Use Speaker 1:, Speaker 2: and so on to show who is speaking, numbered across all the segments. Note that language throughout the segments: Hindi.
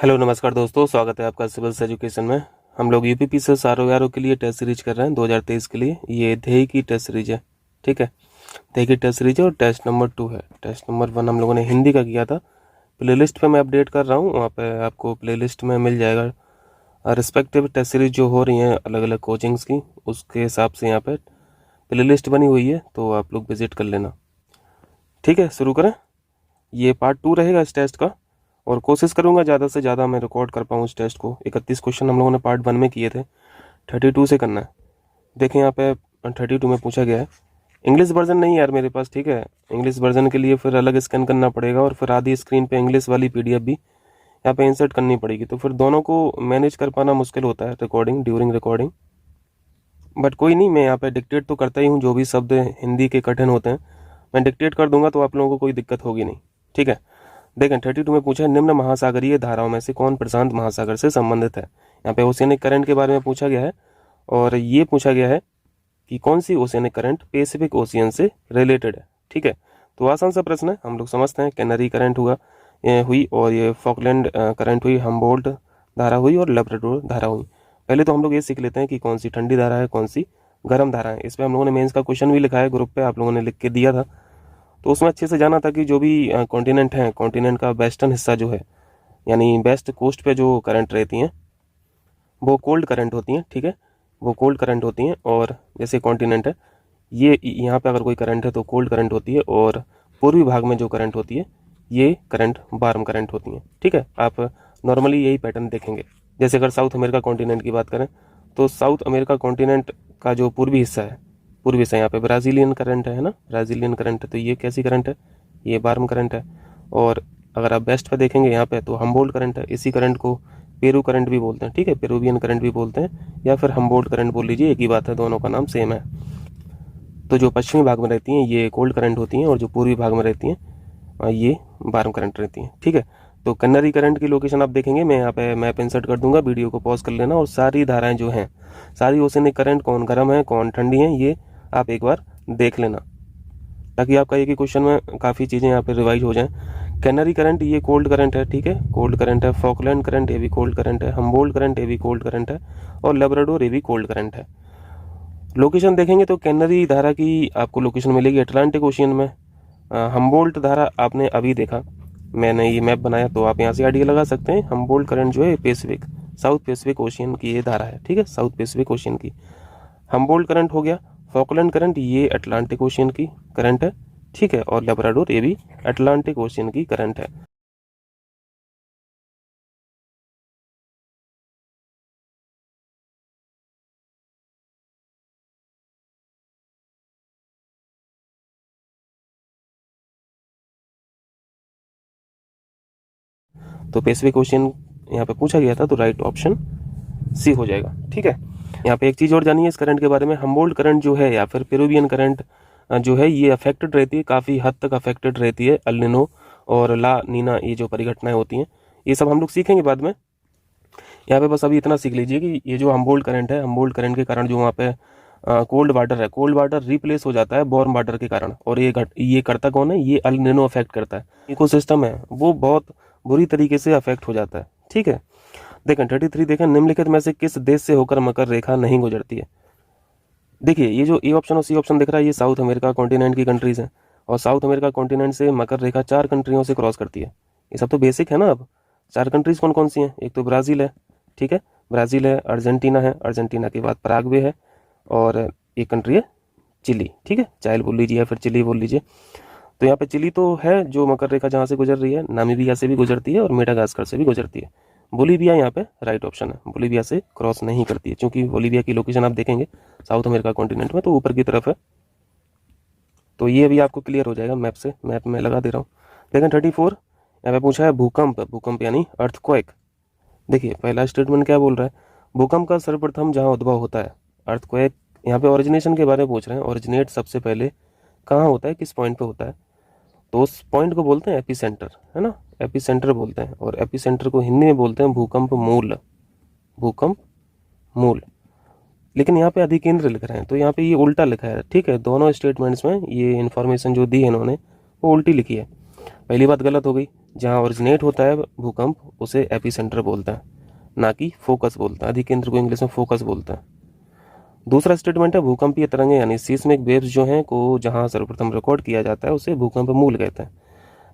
Speaker 1: हेलो नमस्कार दोस्तों, स्वागत है आपका सिविल्स एजुकेशन में। हम लोग यूपीपी से सारो के लिए टेस्ट सीरीज कर रहे हैं 2023 के लिए। ये ध्येय की टेस्ट सीरीज है, ठीक है। ध्येय की टेस्ट सीरीज है और टेस्ट नंबर 2 है। टेस्ट नंबर 1 हम लोगों ने हिंदी का किया था। प्लेलिस्ट पे मैं अपडेट कर रहा हूँ, वहाँ पे आपको प्लेलिस्ट में मिल जाएगा रिस्पेक्टिव टेस्ट सीरीज जो हो रही हैं अलग अलग कोचिंग्स की, उसके हिसाब से यहाँ पे प्लेलिस्ट बनी हुई है, तो आप लोग विजिट कर लेना। ठीक है, शुरू करें। ये पार्ट 2 रहेगा इस टेस्ट का, और कोशिश करूंगा ज़्यादा से ज़्यादा मैं रिकॉर्ड कर पाऊँ इस टेस्ट को। 31 क्वेश्चन हम लोगों ने पार्ट 1 में किए थे, 32 से करना है। देखें यहाँ पे 32 में पूछा गया है। इंग्लिश वर्जन नहीं है यार मेरे पास, ठीक है। इंग्लिश वर्जन के लिए फिर अलग स्कैन करना पड़ेगा, और फिर आधी स्क्रीन पे इंग्लिश वाली पीडीएफ भी यहाँ पे इंसर्ट करनी पड़ेगी, तो फिर दोनों को मैनेज कर पाना मुश्किल होता है रिकॉर्डिंग, ड्यूरिंग रिकॉर्डिंग। बट कोई नहीं, मैं यहाँ पे डिक्टेट तो करता ही हूँ। जो भी शब्द हिंदी के कठिन होते हैं मैं डिक्टेट कर दूंगा, तो आप लोगों को कोई दिक्कत होगी नहीं, ठीक है। देखें 32 में पूछा है, निम्न महासागरीय धाराओं में से कौन प्रशांत महासागर से संबंधित है। यहाँ पे ओशियनिक करंट के बारे में पूछा गया है, और ये पूछा गया है कि कौन सी ओशियनिक करंट पैसिफिक ओशियन से रिलेटेड है, ठीक है। तो आसान सा प्रश्न है, हम लोग समझते हैं। कैनरी करंट हुई, और ये फॉकलैंड करंट हुई, हम्बोल्ट धारा हुई, और लैब्राडोर धारा हुई। पहले तो हम लोग ये सीख लेते हैं कि कौन सी ठंडी धारा है, कौन सी गर्म धारा है। इस पर हम लोगों ने मेंस का क्वेश्चन भी लिखा है, ग्रुप पे आप लोगों ने लिख के दिया था, तो उसमें अच्छे से जाना था कि जो भी कॉन्टिनेंट है, कॉन्टिनेंट का वेस्टर्न हिस्सा जो है, यानी वेस्ट कोस्ट पे जो करंट रहती हैं वो कोल्ड करंट होती हैं, ठीक है। वो कोल्ड करंट होती हैं, और जैसे कॉन्टिनेंट है, ये यहाँ पे अगर कोई करंट है तो कोल्ड करंट होती है, और पूर्वी भाग में जो करंट होती है ये करंट वार्म करंट होती है, ठीक है। आप नॉर्मली यही पैटर्न देखेंगे। जैसे अगर साउथ अमेरिका कॉन्टिनेंट की बात करें, तो साउथ अमेरिका कॉन्टिनेंट का जो पूर्वी हिस्सा है, पूर्वी हिस्सा यहाँ पे ब्राज़ीलियन करंट है ना, ब्राज़ीलियन करंट है, तो ये कैसी करंट है, ये वार्म करंट है। और अगर आप वेस्ट पे देखेंगे यहाँ पे, तो हम्बोल्ट करंट है। इसी करंट को पेरू करंट भी बोलते हैं, ठीक है, पेरूवियन करंट भी बोलते हैं, या फिर हम्बोल्ट करंट बोल लीजिए, एक ही बात है, दोनों का नाम सेम है। तो जो पश्चिमी भाग में रहती हैं ये कोल्ड करंट होती हैं, और जो पूर्वी भाग में रहती हैं ये वार्म करंट रहती हैं, ठीक है। तो कन्नरी करंट की लोकेशन आप देखेंगे, मैं यहाँ पे मैप इंसर्ट कर दूंगा, वीडियो को पॉज कर लेना, और सारी धाराएं जो हैं, सारी ओशनिक करंट कौन गर्म है कौन ठंडी है, ये आप एक बार देख लेना, ताकि आपका एक ही क्वेश्चन में काफ़ी चीज़ें यहाँ पे रिवाइज हो जाएं। कैनरी करंट ये कोल्ड करंट है, ठीक है, कोल्ड करंट है। फॉकलैंड करंट ये भी कोल्ड करंट है। हम्बोल्ट करंट ये भी कोल्ड करंट है, और लैब्राडोर ये भी कोल्ड करंट है। लोकेशन देखेंगे तो कैनरी धारा की आपको लोकेशन मिलेगी अटलांटिक ओशियन में। हम्बोल्ट धारा आपने अभी देखा, मैंने ये मैप बनाया, तो आप यहाँ से आइडिया लगा सकते हैं। हम्बोल्ट करंट जो है पैसिफिक, साउथ पैसिफिक ओशियन की ये धारा है, ठीक है, साउथ पैसिफिक ओशियन की हम्बोल्ट करंट हो गया। फॉकलैंड करंट ये अटलांटिक ओशियन की करंट है, ठीक है, और लैब्राडोर ये भी अटलांटिक ओशियन की करंट है। तो पैसिफिक ओशियन यहाँ पे पूछा गया था, तो राइट ऑप्शन सी हो जाएगा, ठीक है। यहाँ पे एक चीज़ और जानिए इस करंट के बारे में। हम्बोल्ट करंट जो है, या फिर पेरुवियन करंट जो है, ये अफेक्टेड रहती है, काफ़ी हद तक अफेक्टेड रहती है अल निनो और ला नीना, ये जो परिघटनाएं होती हैं, ये सब हम लोग सीखेंगे बाद में। यहाँ पे बस अभी इतना सीख लीजिए कि ये जो हम्बोल्ट करंट है, हम्बोल्ट करंट के कारण जो वहाँ पे कोल्ड वाटर है, कोल्ड वाटर रिप्लेस हो जाता है वार्म वाटर के कारण, और ये करता कौन है, ये अल निनो अफेक्ट करता है। इकोसिस्टम है वो बहुत बुरी तरीके से अफेक्ट हो जाता है, ठीक है। देखें 33 देखें, निम्नलिखित में से किस देश से होकर मकर रेखा नहीं गुजरती है। देखिए ये जो ए ऑप्शन और सी ऑप्शन दिख रहा है, ये साउथ अमेरिका कॉन्टिनेंट की कंट्रीज हैं, और साउथ अमेरिका कॉन्टिनेंट से मकर रेखा 4 कंट्रियों से क्रॉस करती है। ये सब तो बेसिक है ना। अब 4 कंट्रीज कौन कौन सी हैं, एक तो ब्राज़ील है, ठीक है, ब्राज़ील है, अर्जेंटीना है, अर्जेंटीना के बाद पराग्वे है, और एक कंट्री है चिली, ठीक है, चाइल बोल लीजिए या फिर चिली बोल लीजिए। तो यहाँ पे चिली तो है जो मकर रेखा जहाँ से गुजर रही है, नामीबिया से भी गुजरती है, और मेडागास्कर से भी गुजरती है। बोलीविया यहाँ पे राइट ऑप्शन है, बोलीविया से क्रॉस नहीं करती है, क्योंकि बोलीविया की लोकेशन आप देखेंगे साउथ अमेरिका कॉन्टिनेंट में, तो ऊपर की तरफ है। तो ये अभी आपको क्लियर हो जाएगा मैप से, मैप में लगा दे रहा हूँ। लेकिन 34 यहाँ पे पूछा है भूकंप, भूकंप यानी अर्थक्वेक। देखिए पहला स्टेटमेंट क्या बोल रहा है, भूकंप का सर्वप्रथम जहाँ उद्भव होता है, अर्थक्वेक। यहाँ पे ओरिजिनेशन के बारे में पूछ रहे हैं, ओरिजिनेट सबसे पहले कहाँ होता है, किस पॉइंट पे होता है, तो उस पॉइंट को बोलते हैं एपी सेंटर, है ना, एपी सेंटर बोलते हैं। और एपी सेंटर को हिंदी में बोलते हैं भूकंप मूल, भूकंप मूल। लेकिन यहाँ पे अधिकेंद्र लिख रहे हैं, तो यहाँ पे ये उल्टा लिखा है, ठीक है। दोनों स्टेटमेंट्स में ये इन्फॉर्मेशन जो दी है इन्होंने वो उल्टी लिखी है। पहली बात गलत हो गई, जहाँ ओरिजिनेट होता है भूकंप उसे एपिसेंटर बोलता है, ना कि फोकस बोलता है। अधिकेंद्र को इंग्लिश में फोकस बोलता है। दूसरा स्टेटमेंट है भूकंपीय तरंगें यानी सीस्मिक वेव्स जो हैं को जहाँ सर्वप्रथम रिकॉर्ड किया जाता है उसे भूकंप मूल कहते हैं।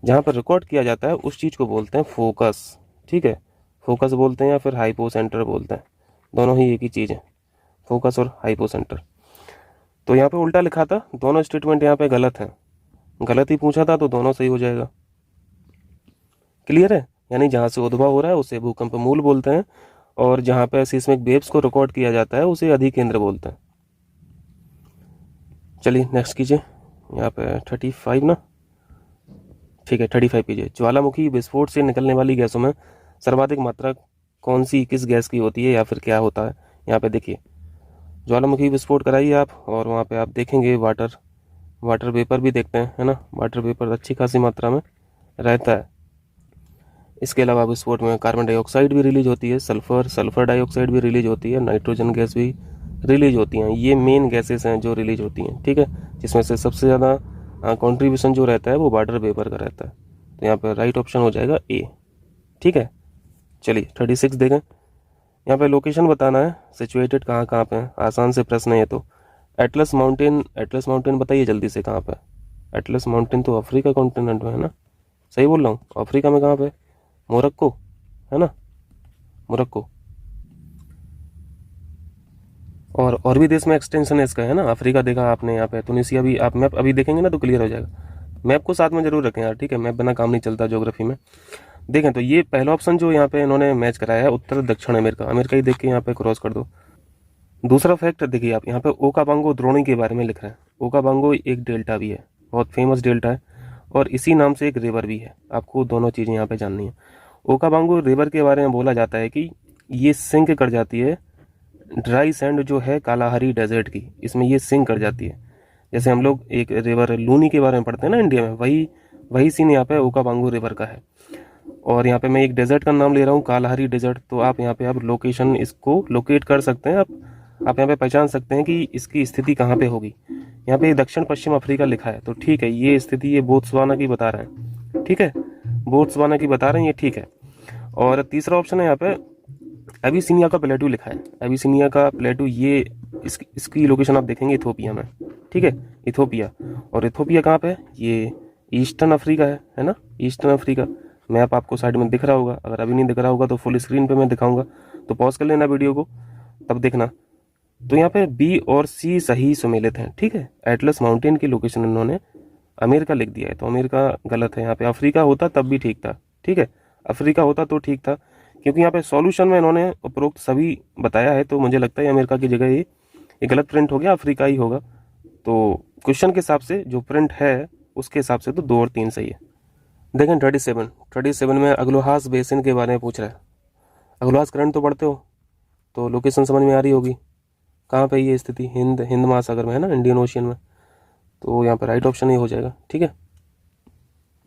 Speaker 1: जहाँ पर रिकॉर्ड किया जाता है उस चीज़ को बोलते हैं फोकस। ठीक है, फोकस बोलते हैं या फिर हाइपोसेंटर बोलते हैं, दोनों ही एक ही चीज़ है, फोकस और हाइपोसेंटर। तो यहाँ पे उल्टा लिखा था, दोनों स्टेटमेंट यहाँ पे गलत हैं। गलत ही पूछा था तो दोनों सही हो जाएगा। क्लियर है? यानी जहाँ से उद्भव हो रहा है उसे भूकंप मूल बोलते हैं, और जहाँ पे सीस्मिक वेव्स को रिकॉर्ड किया जाता है उसे अधिकेंद्र बोलते हैं। चलिए नेक्स्ट कीजिए, यहाँ पे 35 ना, ठीक है 35 कीजिए। ज्वालामुखी विस्फोट से निकलने वाली गैसों में सर्वाधिक मात्रा कौन सी किस गैस की होती है या फिर क्या होता है? यहाँ पे देखिए, ज्वालामुखी विस्फोट कराइए आप और वहाँ पे आप देखेंगे वाटर वेपर भी देखते हैं, है ना। वाटर वेपर अच्छी खासी मात्रा में रहता है। इसके अलावा विस्फोट में कार्बन डाइऑक्साइड भी रिलीज होती है, सल्फर डाइऑक्साइड भी रिलीज होती है, नाइट्रोजन गैस भी रिलीज होती हैं। ये मेन गैसेस हैं जो रिलीज होती हैं, ठीक है, जिसमें से सबसे ज़्यादा कंट्रीब्यूशन जो रहता है वो वाटर वेपर का रहता है। तो यहाँ पर राइट ऑप्शन हो जाएगा ए। ठीक है, चलिए 36 देखें। यहाँ पे लोकेशन बताना है, सिचुएटेड कहाँ कहाँ पे है। आसान से प्रश्न है ये तो। एटलस माउंटेन बताइए जल्दी से कहाँ पे है। एटलस माउंटेन तो अफ्रीका कॉन्टिनेंट में है ना, सही बोल रहा हूँ? अफ्रीका में कहाँ पे? मोरक्को, है ना, मोरक्को। और भी देश में एक्सटेंशन है इसका, है ना। अफ्रीका देखा आपने, यहाँ पे तुनिसिया भी। आप मैप अभी देखेंगे ना तो क्लियर हो जाएगा। मैप को साथ में जरूर रखें यार, ठीक है, मैप बिना काम नहीं चलता ज्योग्राफी में। देखें तो ये पहला ऑप्शन जो यहाँ पे इन्होंने मैच कराया है उत्तर दक्षिण अमेरिका ही देख के यहाँ पे क्रॉस कर दो। दूसरा फैक्ट देखिए आप, यहाँ पे ओकाबांगो द्रोणी के बारे में लिख रहे हैं। ओकाबांगो एक डेल्टा भी है, बहुत फेमस डेल्टा है, और इसी नाम से एक रिवर भी है। आपको दोनों चीज़ें यहाँ पे जाननी है। ओकाबांगो रिवर के बारे में बोला जाता है कि ये सिंक कर जाती है ड्राई सैंड जो है कालाहारी डेजर्ट की, इसमें ये सिंक कर जाती है। जैसे हम लोग एक रिवर लूनी के बारे में पढ़ते हैं ना इंडिया में, वही सीन यहाँ पे ओकाबांगो रिवर का है। और यहाँ पे मैं एक डेजर्ट का नाम ले रहा हूँ, कालाहारी डेजर्ट। तो आप यहाँ पे आप लोकेशन इसको लोकेट कर सकते हैं। आप यहाँ पे पहचान सकते हैं कि इसकी स्थिति कहाँ पे होगी। यहाँ पे दक्षिण पश्चिम अफ्रीका लिखा है, तो ठीक है, ये स्थिति ये बोत्सवाना की बता रहे हैं, ठीक है, बोत्सवाना की बता रहे हैं, ये ठीक है। और तीसरा ऑप्शन है यहाँ पे एबिसिनिया का प्लेटू लिखा है। एबिसिनिया का प्लेटू, ये इसकी लोकेशन आप देखेंगे इथोपिया में, ठीक है, इथोपिया। और इथोपिया कहाँ पे है? ये ईस्टर्न अफ्रीका है ना, ईस्टर्न अफ्रीका। मैप आपको साइड में दिख रहा होगा, अगर अभी नहीं दिख रहा होगा तो फुल स्क्रीन पे मैं दिखाऊंगा, तो पॉज कर लेना वीडियो को, तब देखना। तो यहाँ पे बी और सी सही सुमेलित हैं, ठीक है। एटलस माउंटेन की लोकेशन इन्होंने अमेरिका लिख दिया है, तो अमेरिका गलत है। यहाँ पे अफ्रीका होता तब भी ठीक था, ठीक है, अफ्रीका होता तो ठीक था, क्योंकि यहाँ पे सॉल्यूशन में इन्होंने उपरोक्त सभी बताया है। तो मुझे लगता है अमेरिका की जगह ये गलत प्रिंट हो गया, अफ्रीका ही होगा। तो क्वेश्चन के हिसाब से जो प्रिंट है उसके हिसाब से तो 2 और 3 सही है। देखें 37 में अग्लोहास बेसिन के बारे में पूछ रहा है। अग्लोहास करंट तो पढ़ते हो, तो लोकेशन समझ में आ रही होगी कहाँ पे ये स्थिति, हिंद महासागर में है ना, इंडियन ओशियन में। तो यहाँ पर राइट ऑप्शन ही हो जाएगा, ठीक है।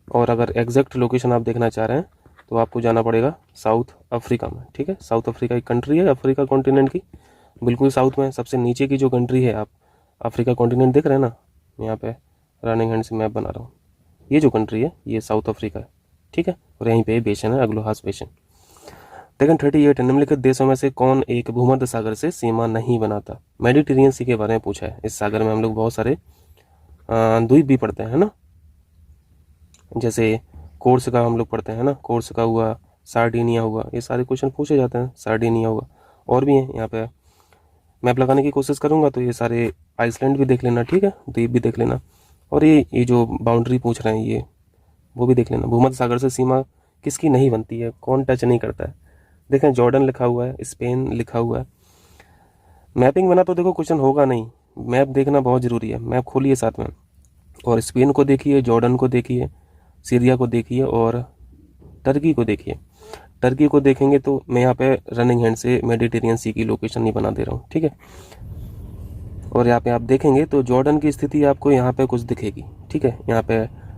Speaker 1: और अगर एग्जैक्ट लोकेशन आप देखना चाह रहे हैं तो आपको जाना पड़ेगा साउथ अफ्रीका में, ठीक है। साउथ अफ्रीका एक कंट्री है अफ्रीका कॉन्टिनेंट की, बिल्कुल साउथ में सबसे नीचे की जो कंट्री है। आप अफ्रीका कॉन्टिनेंट देख रहे हैं ना, यहाँ पे रनिंग हैंड से मैप बना रहा हूँ। ये जो कंट्री है ये साउथ अफ्रीका है, ठीक है, और यहीं पे बेसिन है, अग्लोहास बेसिन। लेकिन 38 निम्नलिखित देशों में से कौन एक भूमध्य सागर से सीमा नहीं बनाता? मेडिटेरियन सी के बारे में पूछा है। इस सागर में हम लोग बहुत सारे द्वीप भी पढ़ते हैं, है ना, जैसे कोर्सिका हम लोग पढ़ते हैं ना, कोर्सिका हुआ, सार्डिनिया हुआ, ये सारे क्वेश्चन पूछे जाते हैं। सार्डिनिया हुआ, और भी हैं। यहाँ पे मैप लगाने की कोशिश करूँगा तो ये सारे आइसलैंड भी देख लेना, ठीक है, द्वीप भी देख लेना। और ये जो बाउंड्री पूछ रहे हैं ये वो भी देख लेना। भूमध्य सागर से सीमा किसकी नहीं बनती है, कौन टच नहीं करता है? देखें जॉर्डन लिखा हुआ है, स्पेन लिखा हुआ है। मैपिंग बना तो देखो क्वेश्चन होगा नहीं, मैप देखना बहुत ज़रूरी है। मैप खोलिए साथ में, और स्पेन को देखिए, जॉर्डन को देखिए, सीरिया को देखिए, और टर्की को देखिए। टर्की को देखेंगे तो मैं यहाँ पे रनिंग हैंड से मेडिटेरियन सी की लोकेशन नहीं बना दे रहा हूँ, ठीक है। और यहाँ पे आप देखेंगे तो जॉर्डन की स्थिति आपको यहाँ पे कुछ दिखेगी, ठीक है। यहाँ पे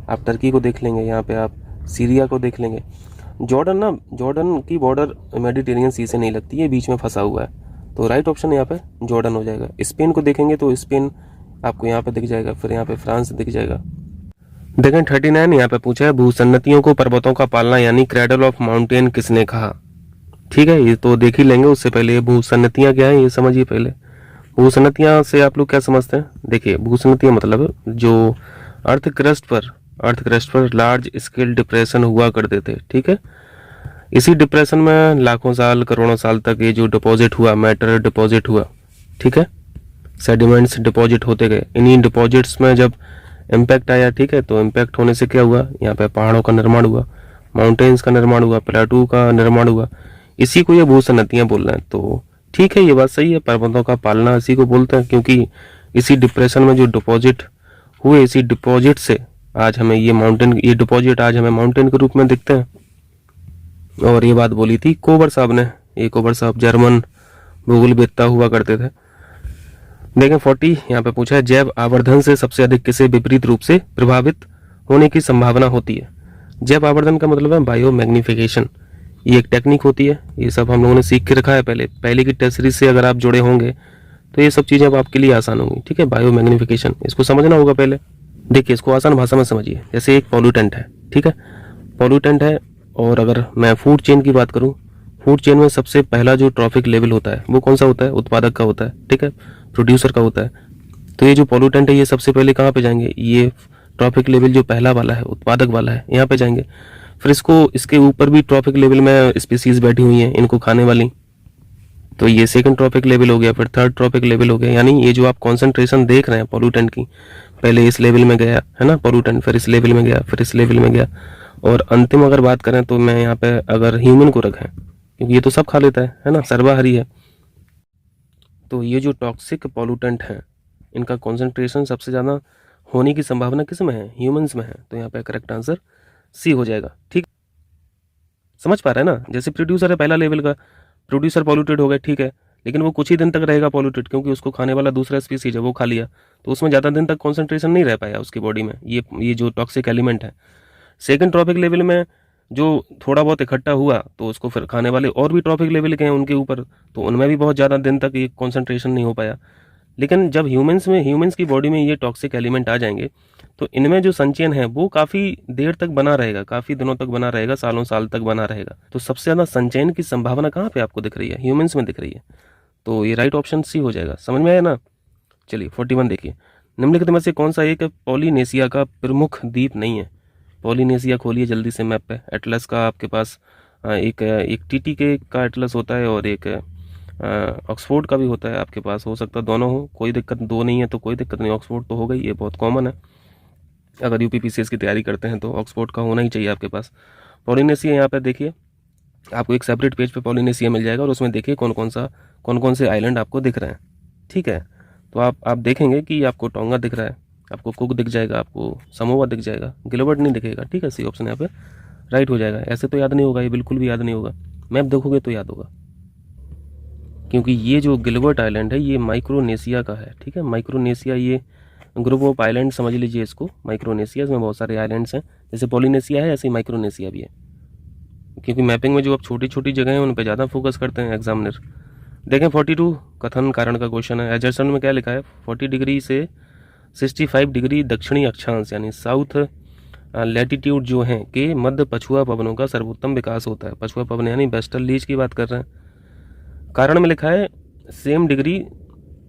Speaker 1: आप टर्की को देख लेंगे, यहाँ पे आप सीरिया को देख लेंगे। जॉर्डन की बॉर्डर मेडिटेरियन सी से नहीं लगती है, बीच में फंसा हुआ है। तो राइट ऑप्शन यहाँ पे जॉर्डन हो जाएगा। स्पेन को देखेंगे तो स्पेन आपको यहाँ पे दिख जाएगा, फिर यहाँ पे फ्रांस दिख जाएगा। देखें 39 यहाँ पे पूछा है भूसन्नतियों को पर्वतों का पालना यानी क्रेडल ऑफ माउंटेन किसने कहा। ठीक है, ये तो देख ही लेंगे, उससे पहले ये भूसन्नतियाँ क्या है ये समझिए पहले। भूसन्नतियाँ से आप लोग क्या समझते हैं? देखिए भूसन्नतियाँ मतलब जो अर्थ क्रस्ट पर लार्ज स्केल डिप्रेशन हुआ करते थे। ठीक है, इसी डिप्रेशन में लाखों साल करोड़ों साल तक ये जो डिपॉजिट हुआ, मैटर डिपॉजिट हुआ, ठीक है, सेडिमेंट्स डिपॉजिट होते गए। इन्हीं डिपॉजिट्स में जब इम्पैक्ट आया, ठीक है, तो इम्पैक्ट होने से क्या हुआ, यहाँ पे पहाड़ों का निर्माण हुआ, माउंटेन्स का निर्माण हुआ, प्लेटू का निर्माण हुआ। इसी को ये भूसन्नतियाँ बोल रहे हैं। तो ठीक है, ये बात सही है, पर्वतों का पालना इसी को बोलते हैं, क्योंकि इसी डिप्रेशन में जो डिपॉजिट हुए, इसी डिपॉजिट से आज हमें ये डिपॉजिट आज हमें माउंटेन के रूप में दिखते हैं। और ये बात बोली थी कोबर साहब ने। ये कोबर साहब जर्मन भूगोलवेत्ता हुआ करते थे। देखें 40 यहाँ पे पूछा है जैव आवर्धन से सबसे अधिक किसे विपरीत रूप से प्रभावित होने की संभावना होती है। जैव आवर्धन का मतलब है बायो मैग्निफिकेशन। ये एक टेक्निक होती है, ये सब हम लोगों ने सीख के रखा है पहले की टेस्ट सीरीज से अगर आप जुड़े होंगे तो ये सब चीज़ें अब आपके लिए आसान होंगी। ठीक है, बायो मैग्निफिकेशन इसको समझना होगा पहले। देखिए इसको आसान भाषा में समझिए। जैसे एक पॉल्यूटेंट है, ठीक है, पॉल्यूटेंट है, और अगर मैं फूड चेन की बात करूं, फूड चेन में सबसे पहला जो ट्रॉफिक लेवल होता है वो कौन सा होता है? उत्पादक का होता है, ठीक है, प्रोड्यूसर का होता है। तो ये जो पॉल्यूटेंट है ये सबसे पहले कहाँ पे जाएंगे? ये ट्रॉफिक लेवल जो पहला वाला है, उत्पादक वाला है, यहाँ पे जाएंगे। फिर इसके ऊपर भी ट्रॉफिक लेवल में स्पीसीज बैठी हुई हैं इनको खाने वाली, तो ये सेकंड ट्रॉफिक लेवल हो गया, फिर थर्ड ट्रॉफिक लेवल हो गया। यानी ये जो आप कॉन्सेंट्रेशन देख रहे हैं पॉल्यूटेंट की, पहले इस लेवल में गया है ना पॉल्यूटेंट, फिर इस लेवल में गया, फिर इस लेवल में गया, और अंतिम अगर बात करें तो मैं यहाँ पे अगर ह्यूमन को रखें, क्योंकि ये तो सब खा लेता है ना, सर्वाहारी है, तो ये जो टॉक्सिक पॉल्यूटेंट हैं इनका कॉन्सेंट्रेशन सबसे ज़्यादा होने की संभावना किस में है? ह्यूमंस में है। तो यहाँ पे करेक्ट आंसर सी हो जाएगा। ठीक, समझ पा रहे हैं ना? जैसे प्रोड्यूसर है पहला लेवल का, प्रोड्यूसर पॉल्यूटेड हो गया, ठीक है, लेकिन वो कुछ ही दिन तक रहेगा पॉल्यूटेड, क्योंकि उसको खाने वाला दूसरा स्पीसीज है वो खा लिया, तो उसमें ज़्यादा दिन तक कॉन्सेंट्रेशन नहीं रह पाया उसकी बॉडी में ये जो टॉक्सिक एलिमेंट है। सेकंड ट्रॉफिक लेवल में जो थोड़ा बहुत इकट्ठा हुआ तो उसको फिर खाने वाले और भी ट्रॉफिक लेवल के हैं उनके ऊपर, तो उनमें भी बहुत ज़्यादा दिन तक ये कॉन्सेंट्रेशन नहीं हो पाया। लेकिन जब ह्यूमंस की बॉडी में ये टॉक्सिक एलिमेंट आ जाएंगे तो इनमें जो संचयन है वो काफ़ी देर तक बना रहेगा, काफ़ी दिनों तक बना रहेगा, सालों साल तक बना रहेगा। तो सबसे ज़्यादा संचयन की संभावना कहाँ पे आपको दिख रही है? ह्यूमंस में दिख रही है। तो ये राइट ऑप्शन सी हो जाएगा। समझ में आया ना? चलिए 41 देखिए, निम्नलिखित में से कौन सा एक पॉलिनेशिया का प्रमुख द्वीप नहीं है? पॉलिनेशिया खोलिए जल्दी से मैप पे। एटलस का आपके पास एक टीटी के का एटलस होता है और एक ऑक्सफोर्ड का भी होता है आपके पास, हो सकता है दोनों हो, कोई दिक्कत, दो नहीं है तो कोई दिक्कत नहीं, ऑक्सफोर्ड तो हो गई, ये बहुत कॉमन है। अगर यूपीपीसीएस की तैयारी करते हैं तो ऑक्सफोर्ड का होना ही चाहिए आपके पास। पॉलिनेशिया यहाँ पे देखिए आपको एक सेपरेट पेज पे पॉलिनेशिया मिल जाएगा और उसमें देखिए कौन कौन से आइलैंड आपको दिख रहे हैं। ठीक है, तो आप देखेंगे कि आपको टोंगा दिख रहा है, आपको कुक दिख जाएगा, आपको समोवा दिख जाएगा, गिलबर्ट नहीं दिखेगा। ठीक है, सी ऑप्शन यहाँ पे राइट हो जाएगा। ऐसे तो याद नहीं होगा, ये बिल्कुल भी याद नहीं होगा, मैप देखोगे तो याद होगा, क्योंकि ये जो गिलबर्ट आइलैंड है ये माइक्रोनेशिया का है। ठीक है, माइक्रोनेशिया ये ग्रुप ऑफ आइलैंड समझ लीजिए इसको, माइक्रोनेशिया, इसमें बहुत सारे आइलैंड्स हैं, जैसे पॉलिनेशिया है ऐसे ही माइक्रोनेशिया भी है। क्योंकि मैपिंग में जो अब छोटी छोटी जगह हैं उन पर ज़्यादा फोकस करते हैं एग्जामिनर। देखें 42 कथन कारण का क्वेश्चन है। एजर्सन में क्या लिखा है? 40 डिग्री से 65 डिग्री दक्षिणी अक्षांश यानी साउथ लैटिट्यूड जो हैं के मध्य पछुआ पवनों का सर्वोत्तम विकास होता है। पछुआ पवन यानी वेस्टर्न लीज की बात कर रहे हैं। कारण में लिखा है सेम डिग्री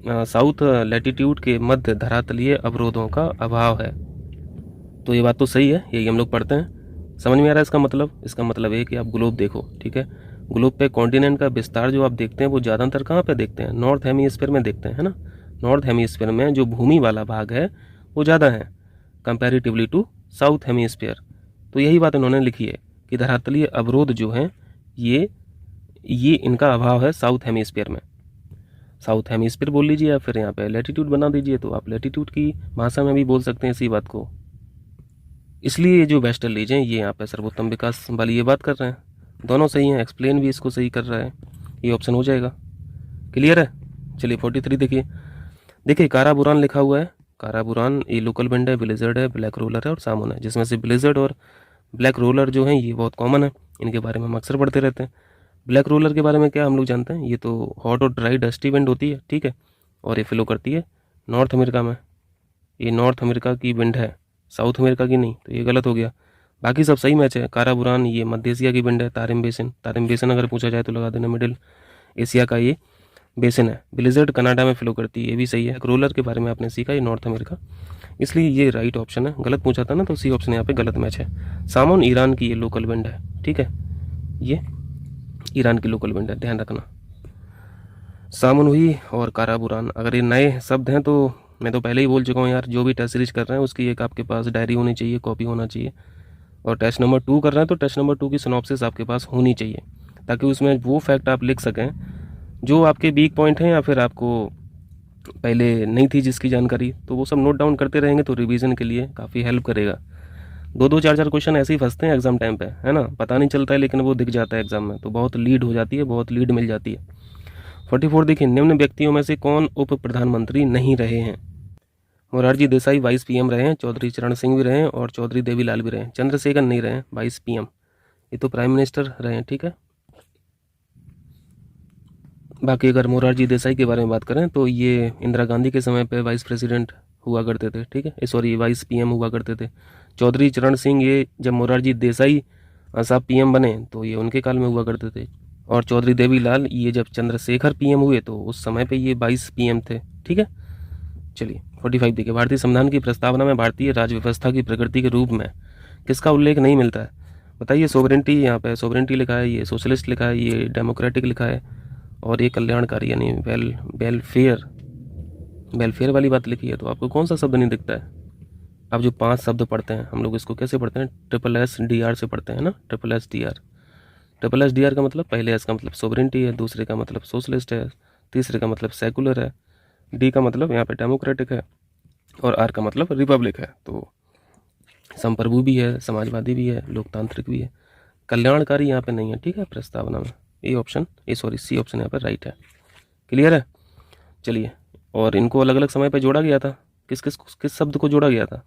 Speaker 1: साउथ लैटिट्यूड के मध्य धरातलीय अवरोधों का अभाव है। तो ये बात तो सही है, यही हम लोग पढ़ते हैं। समझ में आ रहा है इसका मतलब? इसका मतलब है कि आप ग्लोब देखो, ठीक है, ग्लोब पे कॉन्टिनेंट का विस्तार जो आप देखते हैं वो ज़्यादातर कहाँ पे देखते हैं? नॉर्थ हेमीस्फीयर में देखते हैं, है ना। नॉर्थ हेमीस्फीयर में जो भूमि वाला भाग है वो ज़्यादा है कंपैरेटिवली टू साउथ हेमीस्फीयर। तो यही बात इन्होंने लिखी है कि धरातलीय अवरोध जो हैं ये इनका अभाव है साउथ हेमीस्फीयर में। साउथ हेमीस्फीयर बोल लीजिए या फिर यहाँ पे लैटिट्यूड बना दीजिए, तो आप लैटिट्यूड की भाषा में भी बोल सकते हैं इसी बात को। इसलिए ये जो वेस्टर्न लीज हैं ये यहाँ पे सर्वोत्तम विकास वाली ये बात कर रहे हैं। दोनों सही हैं, एक्सप्लेन भी इसको सही कर रहा है, ये ऑप्शन हो जाएगा। क्लियर है? चलिए 43 देखिए काराबुरान लिखा हुआ है। काराबुरान ये लोकल विंड है, ब्लेजर्ड है, ब्लैक रोलर है और सामोन है, जिसमें से ब्लेजर्ड और ब्लैक रोलर जो हैं ये बहुत कॉमन है, इनके बारे में हम अक्सर पढ़ते रहते हैं। ब्लैक रोलर के बारे में क्या हम लोग जानते हैं? ये तो हॉट और ड्राई डस्टी विंड होती है, ठीक है, और ये फ्लो करती है नॉर्थ अमेरिका में। ये नॉर्थ अमेरिका की विंड है, साउथ अमेरिका की नहीं, तो ये गलत हो गया। बाकी सब सही मैच है। काराबुरान ये मध्य एशिया की पिंड है। तारिम बेसिन अगर पूछा जाए तो लगा देना मिडिल एशिया का ये बेसिन है। ब्लिजर्ड कनाडा में फ्लो करती है, ये भी सही है। रोलर के बारे में आपने सीखा, ये नॉर्थ अमेरिका, इसलिए ये राइट ऑप्शन है। गलत पूछा था ना, तो सी ऑप्शन यहाँ पे गलत मैच है। सामोन ईरान की ये लोकल विंड है, ठीक है, ये ईरान की लोकल विंड है, ध्यान रखना। सामोन हुई और काराबुरान, अगर ये नए शब्द हैं तो मैं तो पहले ही बोल चुका हूँ यार, जो भी टेस्ट सीरीज कर रहे हैं उसकी एक आपके पास डायरी होनी चाहिए, कॉपी होना चाहिए। और टेस्ट नंबर 2 कर रहे हैं तो टेस्ट नंबर 2 की सिनॉप्सिस आपके पास होनी चाहिए, ताकि उसमें वो फैक्ट आप लिख सकें जो आपके वीक पॉइंट हैं या फिर आपको पहले नहीं थी जिसकी जानकारी, तो वो सब नोट डाउन करते रहेंगे तो रिवीजन के लिए काफ़ी हेल्प करेगा। 2-2 4-4 क्वेश्चन ऐसे ही फंसते हैं एग्जाम टाइम पे, है ना, पता नहीं चलता है लेकिन वो दिख जाता है एग्जाम में, तो बहुत लीड हो जाती है, बहुत लीड मिल जाती है। 44 देखिए, निम्न व्यक्तियों में से कौन उप प्रधानमंत्री नहीं रहे हैं? मोरारजी देसाई वाइस पीएम रहे हैं, चौधरी चरण सिंह भी रहे हैं और चौधरी देवीलाल भी रहे हैं। चंद्रशेखर नहीं रहे हैं वाइस पीएम, ये तो प्राइम मिनिस्टर रहे हैं, ठीक है। बाकी अगर मोरारजी देसाई के बारे में बात करें तो ये इंदिरा गांधी के समय पे वाइस प्रेसिडेंट हुआ करते थे, ठीक है, सॉरी वाइस पीएम हुआ करते थे। चौधरी चरण सिंह ये जब मोरारजी देसाई साहब पीएम बने तो ये उनके काल में हुआ करते थे। और चौधरी देवीलाल ये जब चंद्रशेखर पीएम हुए तो उस समय पे ये 22 पीएम थे, ठीक है। चलिए 45 देखिए, भारतीय संविधान की प्रस्तावना में भारतीय राज्य व्यवस्था की प्रकृति के रूप में किसका उल्लेख नहीं मिलता है? बताइए। सोवरेंटी, यहाँ पे सोवरेंटी लिखा है, ये सोशलिस्ट लिखा है, ये डेमोक्रेटिक लिखा है और ये कल्याणकारी यानी वेलफेयर वाली बात लिखी है। तो आपको कौन सा शब्द नहीं दिखता है? आप जो 5 शब्द पढ़ते हैं, हम लोग इसको कैसे पढ़ते हैं? SSDR से पढ़ते हैं ना, SSDR का मतलब, पहले एस का मतलब सोवरेंटी है, दूसरे का मतलब सोशलिस्ट है, तीसरे का मतलब सेकुलर है, डी का मतलब यहाँ पे डेमोक्रेटिक है और आर का मतलब रिपब्लिक है। तो संप्रभु भी है, समाजवादी भी है, लोकतांत्रिक भी है, कल्याणकारी यहाँ पे नहीं है, ठीक है, प्रस्तावना में। सी ऑप्शन यहाँ पर राइट है। क्लियर है? चलिए, और इनको अलग अलग समय पर जोड़ा गया था। किस शब्द को जोड़ा गया था?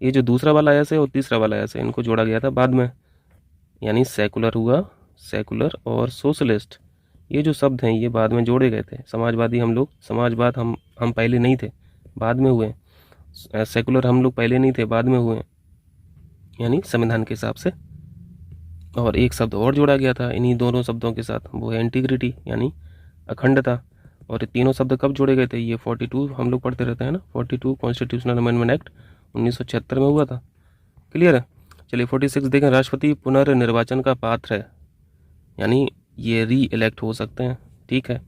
Speaker 1: ये जो दूसरा वाला एस है और तीसरा वाला एस है, इनको जोड़ा गया था बाद में, यानी सेकुलर हुआ, सेकुलर और सोशलिस्ट, ये जो शब्द हैं ये बाद में जोड़े गए थे। समाजवादी समाजवाद हम पहले नहीं थे, बाद में हुए। सेकुलर हम लोग पहले नहीं थे, बाद में हुए, यानी संविधान के हिसाब से। और एक शब्द और जोड़ा गया था इन्हीं दोनों शब्दों के साथ, वो है इंटीग्रिटी यानी अखंडता। और ये तीनों शब्द कब जोड़े गए थे? ये 42 हम लोग पढ़ते रहते हैं ना, 42 कॉन्स्टिट्यूशनल अमेंडमेंट एक्ट 1976 में हुआ था। क्लियर है? चलिए 46 देखें, राष्ट्रपति पुनर्निर्वाचन का पात्र है, यानी ये री इलेक्ट हो सकते हैं, ठीक है।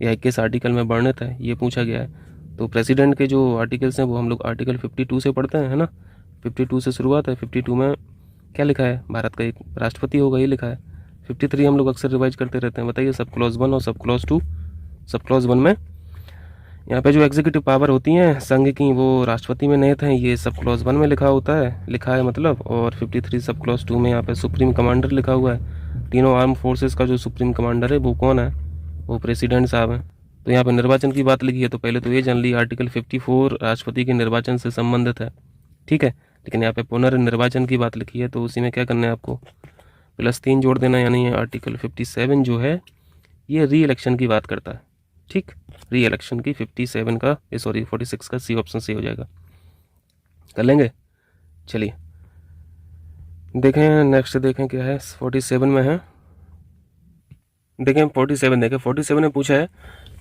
Speaker 1: यह किस आर्टिकल में वर्णित है, ये पूछा गया है। तो प्रेसिडेंट के जो आर्टिकल्स हैं वो हम लोग आर्टिकल 52 से पढ़ते हैं, है ना, 52 से शुरुआत है। 52 में क्या लिखा है? भारत का एक राष्ट्रपति होगा, ये लिखा है। 53 हम लोग अक्सर रिवाइज करते रहते हैं। बताइए, सब क्लॉज 1 और सब क्लॉज 2। सब क्लॉज 1 में यहाँ पे जो एग्जीक्यूटिव पावर होती हैं संघ की, वो राष्ट्रपति में निहित हैं, ये सब क्लॉज 1 में लिखा है मतलब। और 53 सब क्लॉज 2 में यहाँ पे सुप्रीम कमांडर लिखा हुआ है। तीनों आर्म फोर्सेस का जो सुप्रीम कमांडर है वो कौन है? वो प्रेसिडेंट साहब हैं। तो यहाँ पे निर्वाचन की बात लिखी है, तो पहले तो ये जान ली आर्टिकल 54 राष्ट्रपति के निर्वाचन से संबंधित है, ठीक है। लेकिन यहाँ पे पुनर्निर्वाचन की बात लिखी है, तो उसी में क्या करना है आपको? +3 जोड़ देना, यानी आर्टिकल 57 जो है ये री इलेक्शन की बात करता है, ठीक। री इलेक्शन की 46 का सी ऑप्शन सही हो जाएगा। कर लेंगे? चलिए देखें, नेक्स्ट देखें क्या है, 47 में है। देखें 47 में पूछा है,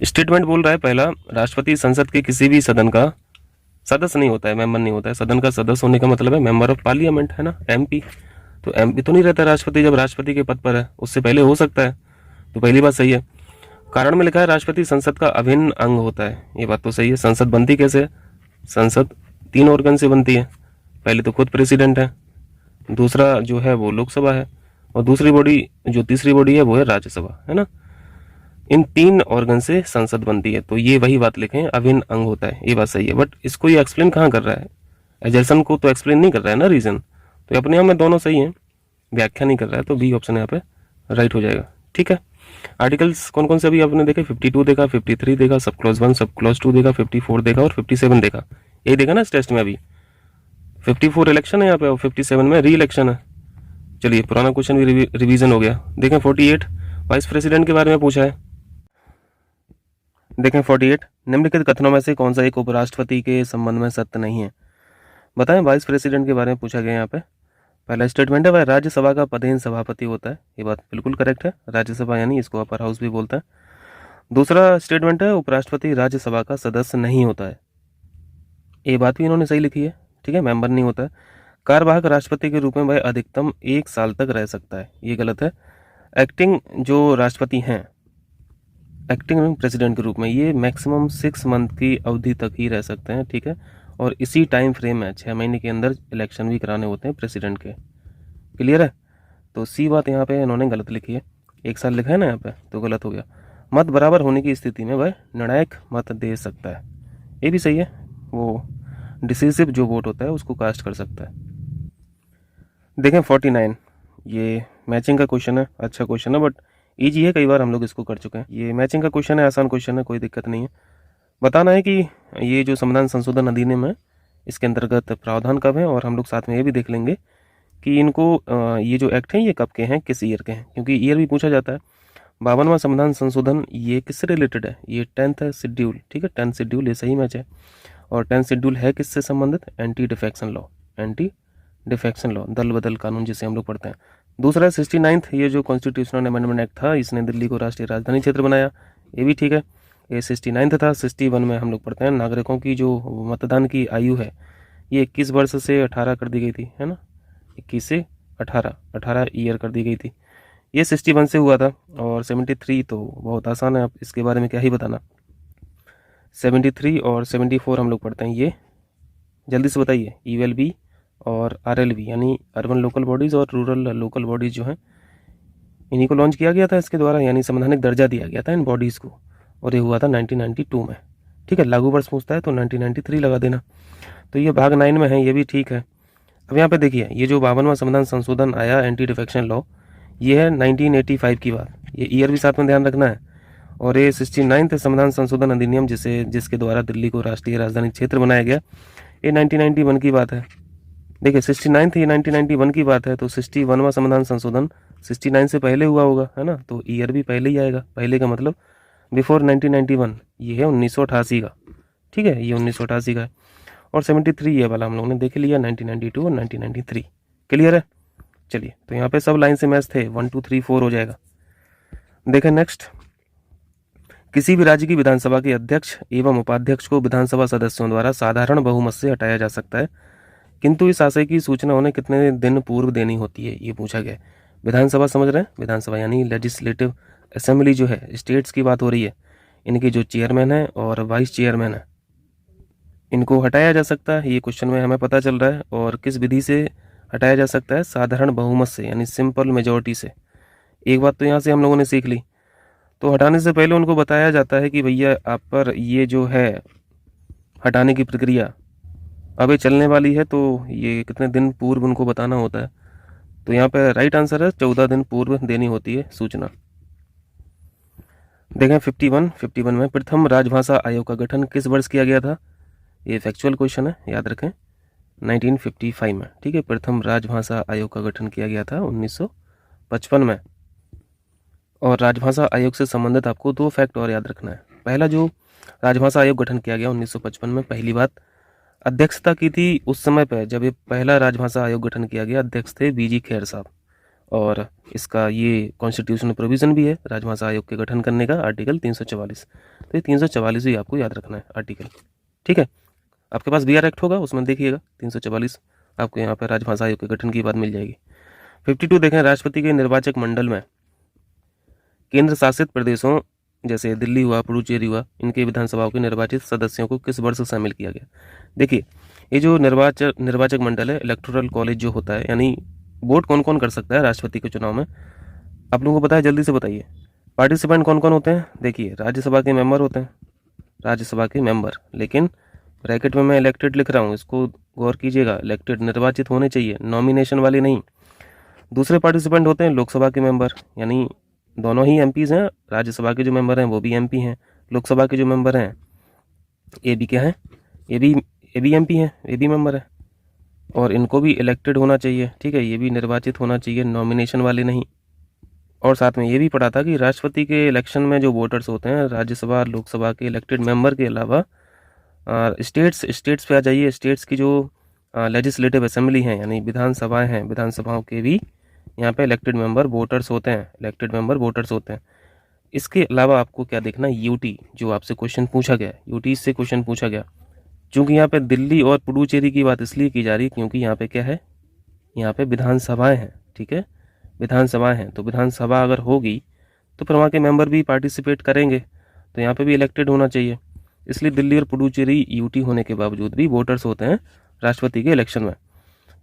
Speaker 1: स्टेटमेंट बोल रहा है पहला, राष्ट्रपति संसद के किसी भी सदन का सदस्य नहीं होता है, मेंबर नहीं होता है। सदन का सदस्य होने का मतलब है मेंबर ऑफ पार्लियामेंट, है ना, MP। तो MP तो नहीं रहता राष्ट्रपति जब राष्ट्रपति के पद पर है, उससे पहले हो सकता है, तो पहली बात सही है। कारण में लिखा है राष्ट्रपति संसद का अभिन्न अंग होता है, ये बात तो सही है। संसद बनती कैसे है? संसद 3 ऑर्गन से बनती है। पहले तो खुद प्रेसिडेंट है, दूसरा जो है वो लोकसभा है, और तीसरी बॉडी है वो है राज्यसभा, है ना। इन 3 ऑर्गन से संसद बनती है, तो ये वही बात लिखें, अभिन्न अंग होता है, ये बात सही है। बट इसको ये एक्सप्लेन कहाँ कर रहा है? एजर्सन को तो एक्सप्लेन नहीं कर रहा है ना, रीजन। तो अपने आप में दोनों सही हैं, व्याख्या नहीं कर रहा है, तो बी ऑप्शन यहाँ पे राइट हो जाएगा, ठीक है। आर्टिकल्स कौन कौन से अभी आपने देखे? 52 देखा, 53 देखा, सब क्लॉज 1 सब क्लॉज 2 देखा, 54 देखा और 57 देखा। यही देखा ना इस टेस्ट में। अभी 54 इलेक्शन है यहाँ पे और 57 में री इलेक्शन है। चलिए पुराना क्वेश्चन भी रिवीजन हो गया। देखें 48 वाइस प्रेसिडेंट के बारे में पूछा है। देखें 48, निम्नलिखित कथनों में से कौन सा एक उपराष्ट्रपति के संबंध में सत्य नहीं है? बताएं वाइस प्रेसिडेंट के बारे में पूछा गया यहाँ पे। पहला स्टेटमेंट है वह राज्यसभा का पदेन सभापति होता है, ये बात बिल्कुल करेक्ट है। राज्यसभा यानी इसको अपर हाउस भी बोलता है। दूसरा स्टेटमेंट है उपराष्ट्रपति राज्यसभा का सदस्य नहीं होता है, ये बात भी इन्होंने सही लिखी है, ठीक है, मेंबर नहीं होता है। कार्यवाहक राष्ट्रपति के रूप में वह अधिकतम 1 साल तक रह सकता है, ये गलत है। एक्टिंग जो राष्ट्रपति हैं, एक्टिंग प्रेसिडेंट के रूप में, ये मैक्सिमम 6 मंथ की अवधि तक ही रह सकते हैं, ठीक है। और इसी टाइम फ्रेम में 6 महीने के अंदर इलेक्शन भी कराने होते हैं प्रेसिडेंट के। क्लियर है? तो सी बात यहाँ पे इन्होंने गलत लिखी है, 1 साल लिखा है ना यहाँ पे, तो गलत हो गया। मत बराबर होने की स्थिति में वह निर्णायक मत दे सकता है, ये भी सही है। वो डिसिसिव जो वोट होता है उसको कास्ट कर सकता है। देखें 49, ये मैचिंग का क्वेश्चन है, अच्छा क्वेश्चन है बट ईजी है, कई बार हम लोग इसको कर चुके हैं। ये मैचिंग का क्वेश्चन है, आसान क्वेश्चन है, कोई दिक्कत नहीं है। बताना है कि ये जो संविधान संशोधन अधिनियम है इसके अंतर्गत प्रावधान कब है, और हम लोग साथ में ये भी देख लेंगे कि इनको ये जो एक्ट हैं ये कब के हैं, किस ईयर के हैं, क्योंकि ईयर भी पूछा जाता है। 52वां संविधान संशोधन ये किससे रिलेटेड है, ये 10th शेड्यूल, ठीक है, 10th शेड्यूल, ये सही मैच है। और 10th शेड्यूल है किससे संबंधित, anti defection law, anti defection law, दल बदल कानून जिसे हम लोग पढ़ते हैं। दूसरा 69th, ये जो कॉन्स्टिट्यूशनल अमेंडमेंट एक्ट था, इसने दिल्ली को राष्ट्रीय राजधानी क्षेत्र बनाया, ये भी ठीक है, ये 69th था। 61 में हम लोग पढ़ते हैं नागरिकों की जो मतदान की आयु है ये 21 वर्ष से 18 कर दी गई थी, है ना, 21 से 18 ईयर कर दी गई थी, ये 61 से हुआ था। और 73 तो बहुत आसान है, आप इसके बारे में क्या ही बताना। 73 और 74 हम लोग पढ़ते हैं, ये जल्दी से बताइए। ULB और RLB यानी अर्बन लोकल बॉडीज़ और रूरल लोकल बॉडीज़ जो हैं इन्हीं को लॉन्च किया गया था इसके द्वारा, यानी संवैधानिक दर्जा दिया गया था इन बॉडीज़ को, और ये हुआ था 1992 में, ठीक है। लागू वर्ष पूछता है तो 1993 लगा देना। तो ये भाग 9 में है, ये भी ठीक है। अब यहाँ पे देखिए, ये जो 52वां संविधान संशोधन आया एंटी डिफेक्शन लॉ, ये है 1985 की बात, ये ईयर भी साथ में ध्यान रखना है। और ये 69th संविधान संशोधन अधिनियम जिसके द्वारा दिल्ली को राष्ट्रीय राजधानी क्षेत्र बनाया गया, ये 1991 की बात है। देखिए 69th ये 1991 की बात है, तो 61वां संविधान संशोधन 69 से पहले हुआ होगा, है ना, तो ईयर भी पहले ही आएगा, पहले का मतलब बिफोर 1991, ये है 1988 का, ठीक है, ये 1988 का है। और 73 ये वाला हम लोगों ने देख लिया, 1992 और 1993। क्लियर है? चलिए, तो यहाँ पे सब लाइन से मैच थे, 1 2 3 4 हो जाएगा। देखें नेक्स्ट, किसी भी राज्य की विधानसभा के अध्यक्ष एवं उपाध्यक्ष को विधानसभा सदस्यों द्वारा साधारण बहुमत से हटाया जा सकता है, किंतु इस आशय की सूचना उन्हें कितने दिन पूर्व देनी होती है, ये पूछा गया। विधानसभा समझ रहे हैं, विधानसभा यानी लेजिस्लेटिव असेंबली जो है, स्टेट्स की बात हो रही है, इनके जो चेयरमैन है और वाइस चेयरमैन है इनको हटाया जा सकता है, ये क्वेश्चन में हमें पता चल रहा है। और किस विधि से हटाया जा सकता है, साधारण बहुमत से यानी सिंपल मेजोरिटी से। एक बात तो यहाँ से हम लोगों ने सीख ली। तो हटाने से पहले उनको बताया जाता है कि भैया आप पर ये जो है हटाने की प्रक्रिया अभी चलने वाली है, तो ये कितने दिन पूर्व उनको बताना होता है। तो यहाँ पे राइट आंसर है 14 दिन पूर्व देनी होती है सूचना। देखें 51 में प्रथम राजभाषा आयोग का गठन किस वर्ष किया गया था, ये फैक्चुअल क्वेश्चन है, याद रखें 1955 में, ठीक है। प्रथम राजभाषा आयोग का गठन किया गया था 1955 में। और राजभाषा आयोग से संबंधित आपको 2 फैक्ट और याद रखना है। पहला, जो राजभाषा आयोग गठन किया गया 1955 में, पहली बात अध्यक्षता की थी उस समय पर जब ये पहला राजभाषा आयोग गठन किया गया, अध्यक्ष थे BG खेर साहब। और इसका ये कॉन्स्टिट्यूशनल प्रोविजन भी है राजभाषा आयोग के गठन करने का, आर्टिकल 344। तो ये 344 भी आपको याद रखना है आर्टिकल, ठीक है। आपके पास BR एक्ट होगा, उसमें देखिएगा 344 आपको यहाँ पर राजभाषा आयोग के गठन की बात मिल जाएगी। 52 देखें, राष्ट्रपति के निर्वाचक मंडल में केंद्र शासित प्रदेशों जैसे दिल्ली हुआ, पुडुचेरी हुआ, इनके विधानसभाओं के निर्वाचित सदस्यों को किस वर्ष शामिल किया गया। देखिए, ये जो निर्वाचक मंडल है, इलेक्टोरल कॉलेज जो होता है, यानी वोट कौन कौन कर सकता है राष्ट्रपति के चुनाव में, आप लोगों को पता है, जल्दी से बताइए। पार्टिसिपेंट कौन कौन होते हैं, देखिए राज्यसभा के मेंबर होते हैं, राज्यसभा के मेंबर, लेकिन ब्रैकेट में मैं इलेक्टेड लिख रहा हूँ, इसको गौर कीजिएगा, इलेक्टेड निर्वाचित होने चाहिए, नॉमिनेशन वाले नहीं। दूसरे पार्टिसिपेंट होते हैं लोकसभा के मेंबर, यानी दोनों ही MPs हैं, राज्यसभा के जो मेंबर हैं वो भी MP हैं, लोकसभा के जो मेंबर हैं ये भी क्या हैं, ये भी MP हैं, ये भी मेंबर है, और इनको भी इलेक्टेड होना चाहिए, ठीक है, ये भी निर्वाचित होना चाहिए, नॉमिनेशन वाले नहीं। और साथ में ये भी पढ़ा था कि राष्ट्रपति के इलेक्शन में जो वोटर्स होते हैं राज्यसभा और लोकसभा के इलेक्टेड मेंबर के अलावा स्टेट्स पे आ जाइए, स्टेट्स की जो लेजिस्लेटिव असेंबली हैं यानी विधानसभाएं हैं, विधानसभाओं के भी यहाँ पे इलेक्टेड मेंबर वोटर्स होते हैं, इलेक्टेड मेंबर वोटर्स होते हैं। इसके अलावा आपको क्या देखना है, यूटी, जो आपसे क्वेश्चन पूछा गया है, यूटी से क्वेश्चन पूछा गया। चूंकि यहाँ पे दिल्ली और पुडुचेरी की बात इसलिए की जा रही है क्योंकि यहाँ पे क्या है, यहाँ पे विधानसभाएं हैं, ठीक है, विधानसभाएं हैं। तो विधानसभा अगर होगी तो फिर वहाँ के मेंबर भी पार्टिसिपेट करेंगे, तो यहाँ पे भी इलेक्टेड होना चाहिए। इसलिए दिल्ली और पुडुचेरी यूटी होने के बावजूद भी वोटर्स होते हैं राष्ट्रपति के इलेक्शन में।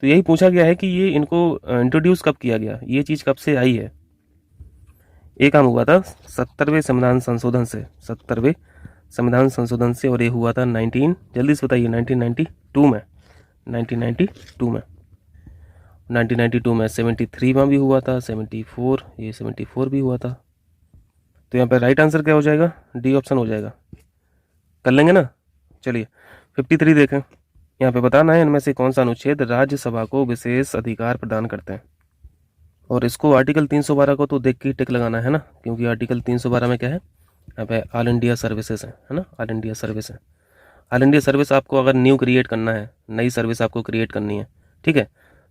Speaker 1: तो यही पूछा गया है कि ये इनको इंट्रोड्यूस कब किया गया, ये चीज़ कब से आई है। ये काम हुआ था 70वें संविधान संशोधन से, 70वें संविधान संशोधन से, और ये हुआ था 19, जल्दी से बताइए, 1992 में, 1992 में, 1992 में, 73 में भी हुआ था, 74, ये 74 भी हुआ था। तो यहाँ पे राइट आंसर क्या हो जाएगा, डी ऑप्शन हो जाएगा। कर लेंगे ना। चलिए 53 देखें, यहाँ पे बताना है इनमें से कौन सा अनुच्छेद राज्यसभा को विशेष अधिकार प्रदान करते हैं। और इसको आर्टिकल 312 को तो देख के टिक लगाना है ना, क्योंकि आर्टिकल 312 में क्या है, यहाँ पे ऑल इंडिया सर्विसेज है ना, ऑल इंडिया सर्विस है। ऑल इंडिया सर्विस आपको अगर न्यू क्रिएट करना है, नई सर्विस आपको क्रिएट करनी है, ठीक है,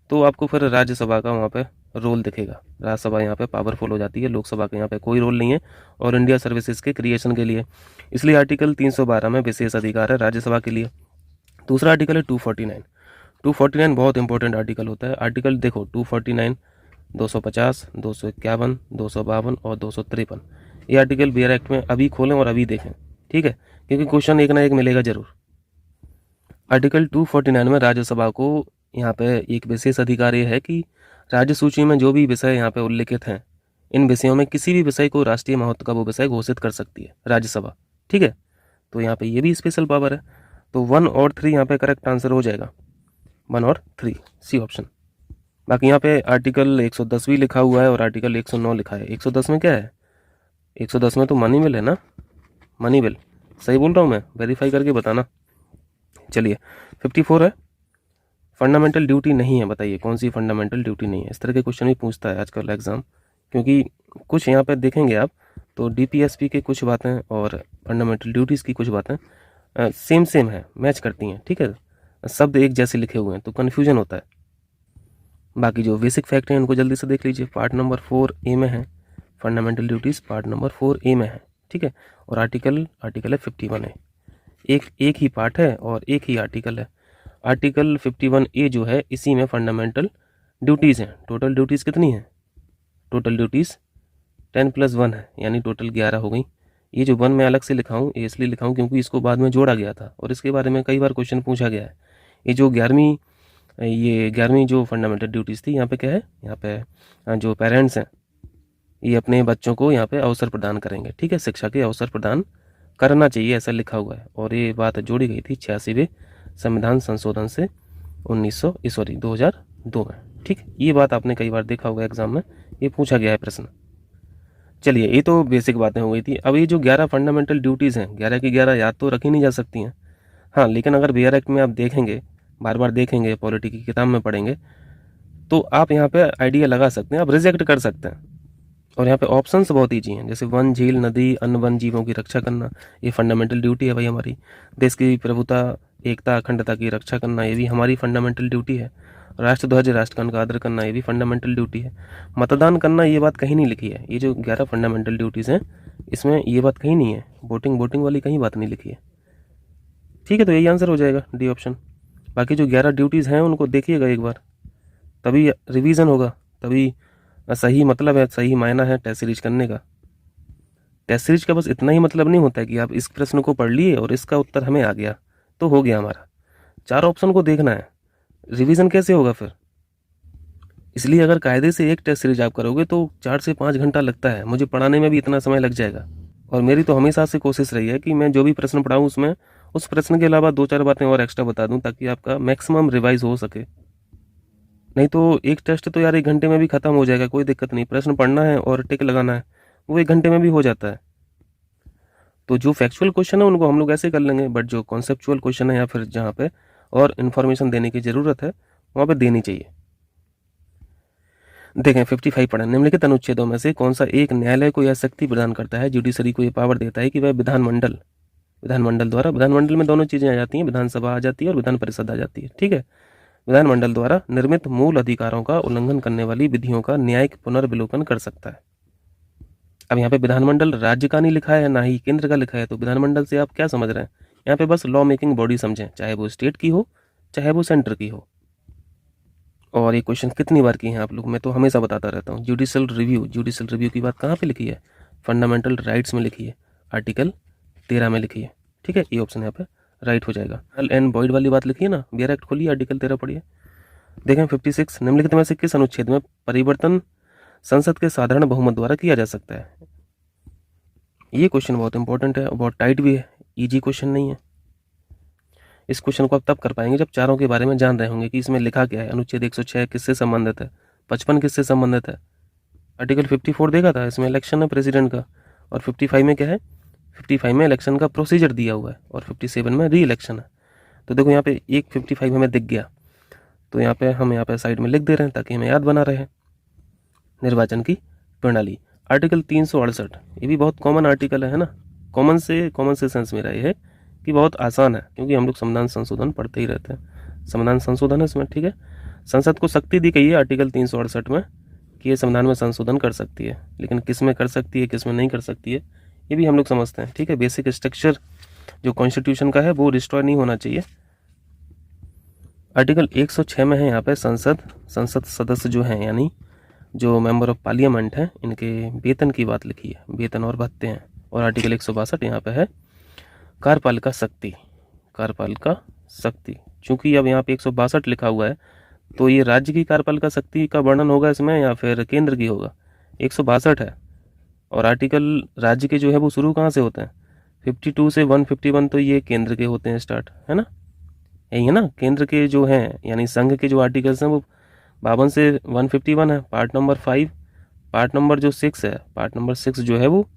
Speaker 1: तो आपको फिर राज्यसभा का वहाँ पे रोल दिखेगा। राज्यसभा यहाँ पे पावरफुल हो जाती है, लोकसभा का यहाँ पे कोई रोल नहीं है और इंडिया सर्विसेज के क्रिएशन के लिए, इसलिए आर्टिकल 312 में विशेष अधिकार है राज्यसभा के लिए। दूसरा आर्टिकल है 249। 249 बहुत इंपॉर्टेंट आर्टिकल होता है। आर्टिकल देखो 249, 250, 251, 252 और 253, ये आर्टिकल बियर एक्ट में अभी खोलें और अभी देखें, ठीक है, क्योंकि क्वेश्चन एक ना एक मिलेगा जरूर। आर्टिकल 249 में राज्यसभा को यहाँ पे एक विशेष अधिकार ये है कि राज्य सूची में जो भी विषय यहाँ पे उल्लिखित हैं, इन विषयों में किसी भी विषय को राष्ट्रीय महत्व का वो विषय घोषित कर सकती है राज्यसभा, ठीक है। तो यहाँ पे ये भी स्पेशल पावर है। तो 1 और 3 यहाँ पे करेक्ट आंसर हो जाएगा, 1 और 3, सी ऑप्शन। बाकी यहाँ पे आर्टिकल 110 भी लिखा हुआ है और आर्टिकल 109 लिखा है। 110 में क्या है, 110 में तो मनी बिल है ना, मनी बिल, सही बोल रहा हूँ मैं, वेरीफाई करके बताना। चलिए 54 है, फंडामेंटल ड्यूटी नहीं है, बताइए कौन सी फंडामेंटल ड्यूटी नहीं है। इस तरह के क्वेश्चन भी पूछता है आजकल एग्जाम, क्योंकि कुछ यहाँ पे देखेंगे आप तो डीपीएसपी के कुछ बातें और फंडामेंटल ड्यूटीज़ की कुछ बातें सेम है, मैच करती हैं, ठीक है, शब्द एक जैसे लिखे हुए हैं तो कन्फ्यूजन होता है। बाकी जो बेसिक फैक्ट हैं उनको जल्दी से देख लीजिए। पार्ट नंबर 4A में है fundamental duties, part number 4A में है, ठीक है, और आर्टिकल है 51 है, एक ही पार्ट है और एक ही आर्टिकल है। आर्टिकल 51A जो है इसी में फंडामेंटल ड्यूटीज़ हैं। टोटल ड्यूटीज़ कितनी है, टोटल ड्यूटीज़ 10 + 1 है, यानी टोटल 11 हो गई। ये जो 1 मैं अलग से लिखा हूँ, ये इसलिए लिखा हूँ क्योंकि इसको बाद में जोड़ा गया था और इसके बारे में कई बार क्वेश्चन पूछा गया है। ये जो 11वीं जो फंडामेंटल ड्यूटीज़ थी, यहाँ पे क्या है, यहाँ पे जो पेरेंट्स हैं ये अपने बच्चों को यहाँ पे अवसर प्रदान करेंगे, ठीक है, शिक्षा के अवसर प्रदान करना चाहिए, ऐसा लिखा हुआ है। और ये बात जोड़ी गई थी 86वें संविधान संशोधन से 2002 में, ठीक। ये बात आपने कई बार देखा होगा एग्जाम में, ये पूछा गया है प्रश्न। चलिए ये तो बेसिक बातें हो गई थी। अब ये जो 11 फंडामेंटल ड्यूटीज़ हैं, 11 की 11 याद तो रखी नहीं जा सकती हैं, हाँ, लेकिन अगर बियर एक्ट में आप देखेंगे, बार बार देखेंगे, पॉलिटी की किताब में पढ़ेंगे, तो आप यहाँ पे आइडिया लगा सकते हैं, आप रिजेक्ट कर सकते हैं। और यहाँ पे ऑप्शंस बहुत ईजी हैं, जैसे वन, झील, नदी, अन्य वन जीवों की रक्षा करना, ये फंडामेंटल ड्यूटी है भाई हमारी। देश की प्रभुता, एकता, अखंडता की रक्षा करना, ये भी हमारी फंडामेंटल ड्यूटी है। राष्ट्रध्वज, राष्ट्रगान का आदर करना, ये भी फंडामेंटल ड्यूटी है। मतदान करना, ये बात कहीं नहीं लिखी है। ये जो 11 फंडामेंटल ड्यूटीज़ हैं इसमें ये बात कहीं नहीं है, वोटिंग वाली कहीं बात नहीं लिखी है, ठीक है। तो यही आंसर हो जाएगा, डी ऑप्शन। बाकी जो 11 ड्यूटीज़ हैं उनको देखिएगा एक बार, तभी रिवीजन होगा, तभी सही मतलब है, सही मायना है टेस्ट सीरीज करने का। टेस्ट सीरीज का बस इतना ही मतलब नहीं होता है कि आप इस प्रश्न को पढ़ लिए और इसका उत्तर हमें आ गया तो हो गया हमारा। 4 ऑप्शन को देखना है, रिवीजन कैसे होगा फिर। इसलिए अगर कायदे से एक टेस्ट सीरीज आप करोगे तो 4 से 5 घंटा लगता है, मुझे पढ़ाने में भी इतना समय लग जाएगा। और मेरी तो हमेशा से कोशिश रही है कि मैं जो भी प्रश्न पढ़ाऊँ उसमें उस प्रश्न के अलावा 2-4 बातें और एक्स्ट्रा बता दूं, ताकि आपका मैक्सिमम रिवाइज हो सके। नहीं तो एक टेस्ट तो यार 1 घंटे में भी खत्म हो जाएगा, कोई दिक्कत नहीं, प्रश्न पढ़ना है और टिक लगाना है, वो 1 घंटे में भी हो जाता है। तो जो फैक्चुअल क्वेश्चन है उनको हम लोग ऐसे कर लेंगे, बट जो कॉन्सेप्चुअल क्वेश्चन है या फिर जहाँ पे और इन्फॉर्मेशन देने की ज़रूरत है वहाँ पे देनी चाहिए। देखें 55 पढ़ें, निम्नलिखित अनुच्छेदों में से कौन सा एक न्यायालय को यह शक्ति प्रदान करता है, जुडिशरी को यह पावर देता है कि वह विधानमंडल द्वारा, विधानमंडल में दोनों चीज़ें आ जाती हैं, विधानसभा आ जाती है और विधान परिषद आ जाती है, ठीक है। विधानमंडल द्वारा निर्मित मूल अधिकारों का उल्लंघन करने वाली विधियों का न्यायिक पुनर्विलोकन कर सकता है। अब यहाँ पे विधानमंडल राज्य का नहीं लिखा है, ना ही केंद्र का लिखा है, तो विधानमंडल से आप क्या समझ रहे हैं? यहाँ पे बस लॉ मेकिंग बॉडी समझें, चाहे वो स्टेट की हो चाहे वो सेंटर की हो। और ये क्वेश्चन कितनी बार किए हैं आप लोग, मैं तो हमेशा बताता रहता हूँ। जुडिशल रिव्यू की बात कहाँ पे लिखी है? फंडामेंटल राइट्स में लिखी है, आर्टिकल 13 में लिखी है। ठीक है, ये ऑप्शन यहाँ पे राइट हो जाएगा। नल एंड वॉइड वाली बात लिखी है ना, बियर एक्ट खोलिए, आर्टिकल 13 पढ़िए। देखें 56, निम्नलिखित में से किस अनुच्छेद में परिवर्तन संसद के साधारण बहुमत द्वारा किया जा सकता है? ये क्वेश्चन बहुत इंपॉर्टेंट है और बहुत टाइट भी है, इजी क्वेश्चन नहीं है। इस क्वेश्चन को आप तब कर पाएंगे जब चारों के बारे में जान रहे होंगे कि इसमें लिखा क्या है। अनुच्छेद 106 किससे संबंधित है, 55 किससे संबंधित है, आर्टिकल 54 देखा था, इसमें इलेक्शन है प्रेसिडेंट का, और 55 में क्या है, 55 में इलेक्शन का प्रोसीजर दिया हुआ है, और 57 में री इलेक्शन है। तो देखो यहाँ पे एक 55 हमें दिख गया, तो यहाँ पे हम यहाँ पे साइड में लिख दे रहे हैं ताकि हमें याद बना रहे। निर्वाचन की प्रणाली, आर्टिकल 368, ये भी बहुत कॉमन आर्टिकल है ना, कॉमन से सेंस मेरा ये है कि बहुत आसान है, क्योंकि हम लोग संविधान संशोधन पढ़ते ही रहते हैं। संविधान संशोधन है इसमें, ठीक है। संसद को शक्ति दी गई है आर्टिकल 368 में कि ये संविधान में संशोधन कर सकती है, लेकिन किस में कर सकती है किस में नहीं कर सकती है ये भी हम लोग समझते हैं। ठीक है, बेसिक स्ट्रक्चर जो कॉन्स्टिट्यूशन का है वो डिस्ट्रॉय नहीं होना चाहिए। आर्टिकल 106 में है यहाँ पे संसद सदस्य जो हैं, यानी जो मेंबर ऑफ पार्लियामेंट हैं, इनके वेतन की बात लिखी है, वेतन और भत्ते हैं। और आर्टिकल 162 यहाँ पे है कार्यपालिका शक्ति। चूंकि अब यहाँ पे 162 लिखा हुआ है, तो ये राज्य की कार्यपालिका शक्ति का वर्णन होगा इसमें या फिर केंद्र की होगा? 162 है, और आर्टिकल राज्य के जो है वो शुरू कहाँ से होते हैं? 52 से 151, तो ये केंद्र के होते हैं स्टार्ट, है ना, यही है ना। केंद्र के जो हैं यानी संघ के जो आर्टिकल्स हैं वो 52 से 151 है। पार्ट नंबर 5, पार्ट नंबर जो 6 है, पार्ट नंबर 6 जो है वो